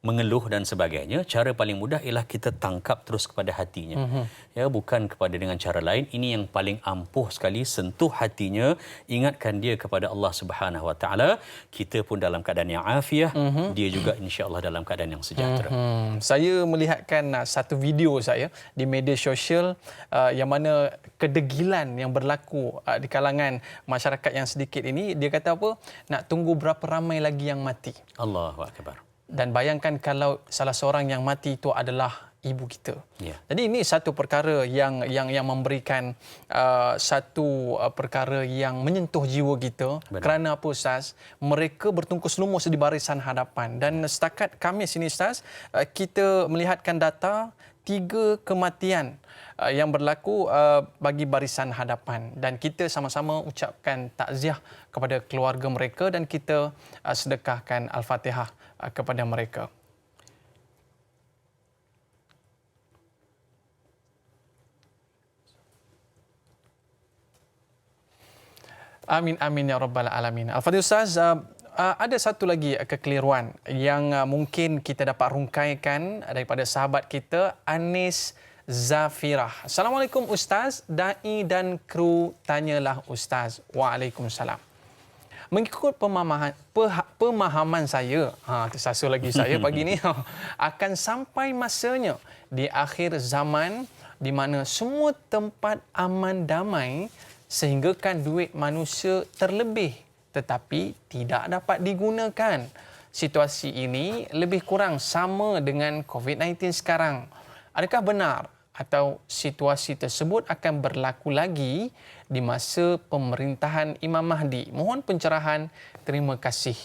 mengeluh dan sebagainya, cara paling mudah ialah kita tangkap terus kepada hatinya. Bukan kepada dengan cara lain. Ini yang paling ampuh sekali, sentuh hatinya, ingatkan dia kepada Allah Subhanahu wa taala. Kita pun dalam keadaan yang afiah, dia juga insya-Allah dalam keadaan yang sejahtera. Saya melihatkan satu video saya di media sosial yang mana kedegilan yang berlaku di kalangan masyarakat yang sedikit ini. Dia kata apa? Nak tunggu berapa ramai lagi yang mati. Allahu akbar. Dan bayangkan kalau salah seorang yang mati itu adalah ibu kita. Jadi ini satu perkara yang memberikan satu perkara yang menyentuh jiwa kita. Benar. Kerana apa, Ustaz? Mereka bertungkus lumus di barisan hadapan. Dan setakat Khamis ini, Ustaz, kita melihatkan data 3 kematian yang berlaku bagi barisan hadapan, dan kita sama-sama ucapkan takziah kepada keluarga mereka dan kita sedekahkan Al-Fatihah kepada mereka. Amin amin ya rabbal alamin. Al-Fadhil Ustaz, ada satu lagi kekeliruan yang mungkin kita dapat rungkaikan daripada sahabat kita, Anis Zafirah. Assalamualaikum Ustaz, dai dan kru tanyalah Ustaz. Waalaikumsalam. Mengikut pemahaman saya, tersasul lagi saya pagi ni, akan sampai masanya di akhir zaman di mana semua tempat aman damai sehinggakan duit manusia terlebih tetapi tidak dapat digunakan. Situasi ini lebih kurang sama dengan COVID-19 sekarang. Adakah benar atau situasi tersebut akan berlaku lagi di masa pemerintahan Imam Mahdi? Mohon pencerahan. Terima kasih.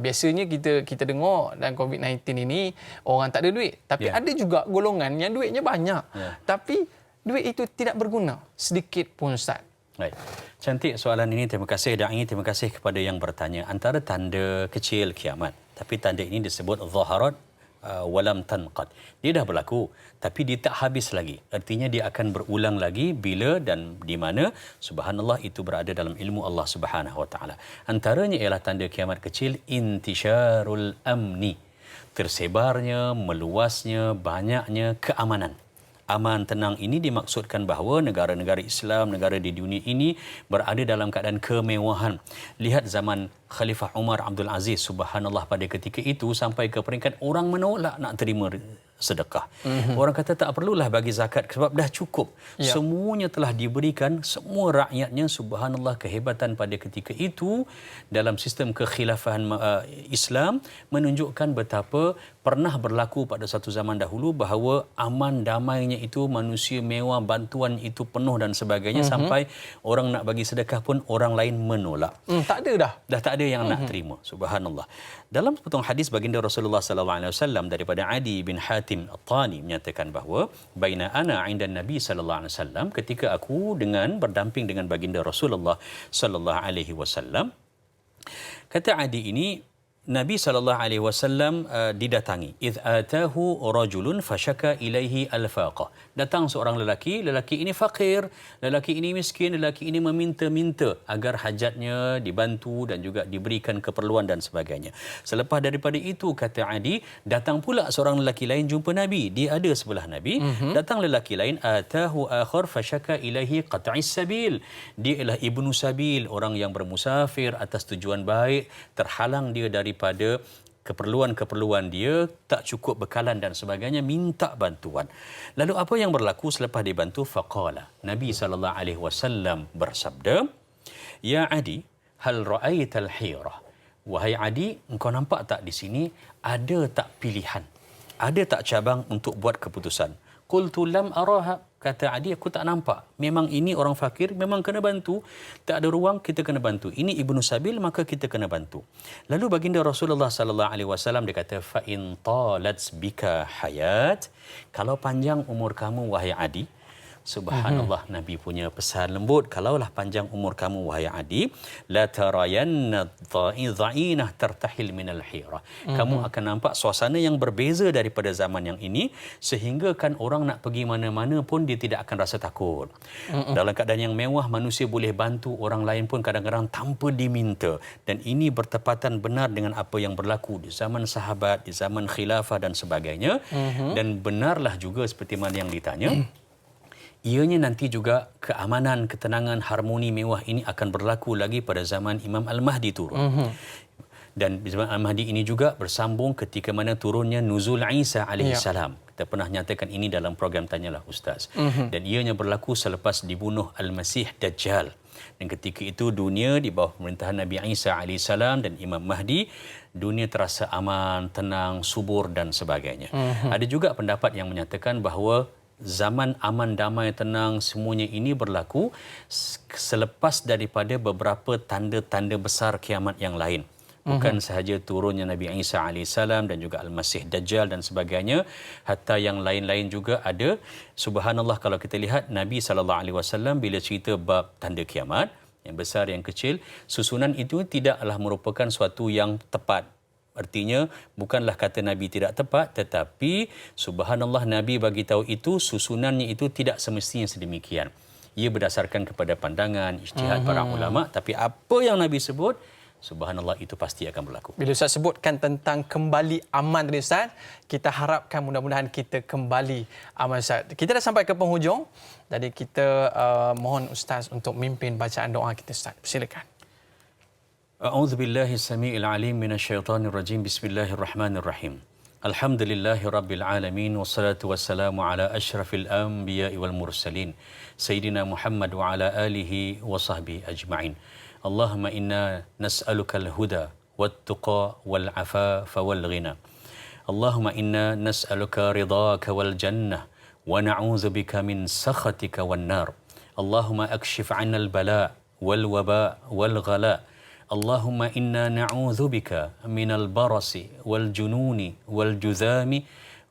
Biasanya kita dengar dalam COVID-19 ini orang tak ada duit. Tapi ada juga golongan yang duitnya banyak. Tapi duit itu tidak berguna sedikit pun, Ustaz. Baik. Cantik soalan ini. Terima kasih Da'i. Terima kasih kepada yang bertanya. Antara tanda kecil kiamat. Tapi tanda ini disebut zaharat walam tanqad. Dia dah berlaku tapi dia tak habis lagi. Artinya dia akan berulang lagi bila dan di mana, subhanallah, itu berada dalam ilmu Allah Subhanahu wa taala. Antaranya ialah tanda kiamat kecil intisyarul amni. Tersebarnya, meluasnya, banyaknya keamanan. Aman, tenang ini dimaksudkan bahawa negara-negara Islam, negara di dunia ini berada dalam keadaan kemewahan. Lihat zaman Khalifah Umar Abdul Aziz, subhanallah, pada ketika itu sampai ke peringkat orang menolak nak terima sedekah. Orang kata tak perlulah bagi zakat sebab dah cukup. Semuanya telah diberikan, semua rakyatnya, subhanallah, kehebatan pada ketika itu dalam sistem kekhilafahan Islam menunjukkan betapa pernah berlaku pada satu zaman dahulu bahawa aman damainya itu, manusia mewah, bantuan itu penuh dan sebagainya, sampai orang nak bagi sedekah pun orang lain menolak. Tak ada dah. Dah tak ada yang nak terima. Subhanallah. Dalam sepotong hadis baginda Rasulullah sallallahu alaihi wasallam daripada Adi bin Hatim At-Tani menyatakan bahawa baina ana 'inda Nabi sallallahu alaihi wasallam, ketika aku berdamping dengan baginda Rasulullah sallallahu alaihi wasallam, kata Adi ini, Nabi SAW didatangi. Idh atahu rajulun fashaka ilaihi al-faqah. Datang seorang lelaki ini fakir, lelaki ini miskin, lelaki ini meminta-minta agar hajatnya dibantu dan juga diberikan keperluan dan sebagainya. Selepas daripada itu, kata Adi, datang pula seorang lelaki lain jumpa Nabi. Dia ada sebelah Nabi. Datang lelaki lain, atahu akhar fashaka ilaihi qat'is sabil. Dia ialah ibnu sabil, orang yang bermusafir atas tujuan baik, terhalang dia daripada keperluan-keperluan dia, tak cukup bekalan dan sebagainya, minta bantuan. Lalu apa yang berlaku selepas dibantu? Faqala, Nabi SAW bersabda, Ya Adi, hal ra'aital hirah. Wahai Adi, engkau nampak tak di sini ada tak pilihan? Ada tak cabang untuk buat keputusan? Qultu lam araha. Kata Adi, aku tak nampak. Memang ini orang fakir, memang kena bantu. Tak ada ruang, kita kena bantu. Ini ibnu sabil, maka kita kena bantu. Lalu baginda Rasulullah sallallahu alaihi wasallam dia kata, fa in talat bika hayat, kalau panjang umur kamu wahai Adi, subhanallah, Nabi punya pesan lembut, kalaulah panjang umur kamu wahai Adi, la tarayanna dha'inah tartahil minal hira. Kamu akan nampak suasana yang berbeza daripada zaman yang ini, sehingga kan orang nak pergi mana-mana pun dia tidak akan rasa takut. Dalam keadaan yang mewah, manusia boleh bantu orang lain pun kadang-kadang tanpa diminta. Dan ini bertepatan benar dengan apa yang berlaku di zaman sahabat, di zaman khilafah dan sebagainya. Dan benarlah juga seperti mana yang ditanya, ianya nanti juga keamanan, ketenangan, harmoni mewah ini akan berlaku lagi pada zaman Imam Al-Mahdi turun. Dan zaman Al-Mahdi ini juga bersambung ketika mana turunnya nuzul Isa alaihissalam. Kita pernah nyatakan ini dalam program Tanyalah Ustaz. Dan ianya berlaku selepas dibunuh Al-Masih Dajjal. Dan ketika itu dunia di bawah pemerintahan Nabi Isa alaihissalam dan Imam Mahdi, dunia terasa aman, tenang, subur dan sebagainya. Ada juga pendapat yang menyatakan bahawa zaman aman, damai, tenang, semuanya ini berlaku selepas daripada beberapa tanda-tanda besar kiamat yang lain. Bukan sahaja turunnya Nabi Isa AS dan juga Al-Masih Dajjal dan sebagainya, hatta yang lain-lain juga ada. Subhanallah, kalau kita lihat Nabi SAW bila cerita bab tanda kiamat, yang besar, yang kecil, susunan itu tidaklah merupakan suatu yang tepat. Artinya bukanlah kata Nabi tidak tepat, tetapi subhanallah, Nabi bagi tahu itu susunannya itu tidak semestinya sedemikian. Ia berdasarkan kepada pandangan ijtihad para ulama, tapi apa yang Nabi sebut, subhanallah, itu pasti akan berlaku. Bila Ustaz sebutkan tentang kembali aman tadi Ustaz, kita harapkan mudah-mudahan kita kembali aman Ustaz. Kita dah sampai ke penghujung, jadi kita mohon Ustaz untuk mimpin bacaan doa kita Ustaz. Silakan. أعوذ بالله السميع العليم من الشيطان الرجيم بسم الله الرحمن الرحيم الحمد لله رب العالمين والصلاة والسلام على أشرف الأنبياء والمرسلين سيدنا محمد وعلى آله وصحبه أجمعين اللهم إنا نسألك الهدى والتقى والعفاف والغنى اللهم إنا نسألك رضاك والجنة ونعوذ بك من سخطك والنار اللهم أكشف عنا البلاء والوباء والغلاء اللهم إنا نعوذ بك من البرص والجنون والجذام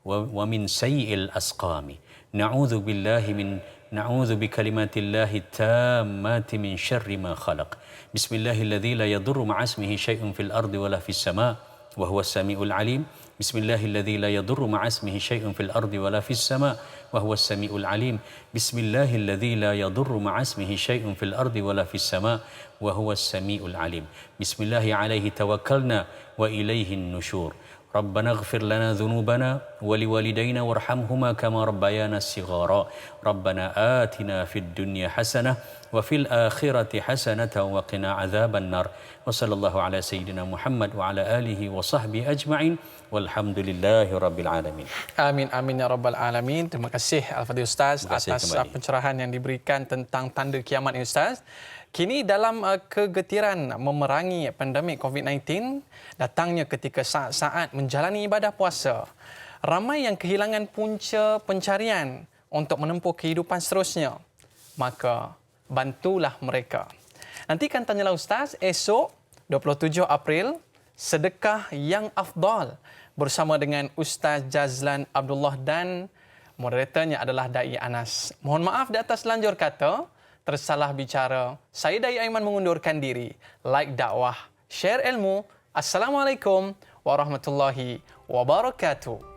ومن سيء الأسقام نعوذ بالله من na'udzu bikalimatillahi tammati min syarri ma khalaq. Bismillahilladzi la yadurru ma'a ismihi syai'un fil ardi wala fis sama' wa huwas samiul alim. Bismillahilladzi la yadurru ma'a ismihi syai'un fil ardi wala fis sama' wa huwas samiul alim. Bismillahilladzi la yadurru ma'a ismihi syai'un fil ardi wala fis sama' wa huwas samiul alim. Bismillahi alaihi tawakkalna wa ilaihin nusyur. ربنا اغفر لنا ذنوبنا ولوالدينا وارحمهما كما ربيانا صغارا ربنا آتنا في الدنيا حسنة وفي الآخرة حسنة وقنا عذاب النار وصلى الله على سيدنا محمد وعلى آله وصحبه أجمعين والحمد لله رب العالمين. Amin, amin ya rabbal alamin. Terima kasih Al-Fadhil Ustaz atas pencerahan yang diberikan tentang tanda kiamat ini Ustaz. Kini dalam kegetiran memerangi pandemik COVID-19, datangnya ketika saat-saat menjalani ibadah puasa, ramai yang kehilangan punca pencarian untuk menempuh kehidupan seterusnya. Maka bantulah mereka. Nantikan Tanyalah Ustaz esok 27 April, sedekah yang afdal bersama dengan Ustaz Jazlan Abdullah dan moderatornya adalah Dai Anas. Mohon maaf di atas lanjur kata, tersalah bicara. Saya Dai Aiman mengundurkan diri. Like dakwah, share ilmu. Assalamualaikum warahmatullahi wabarakatuh.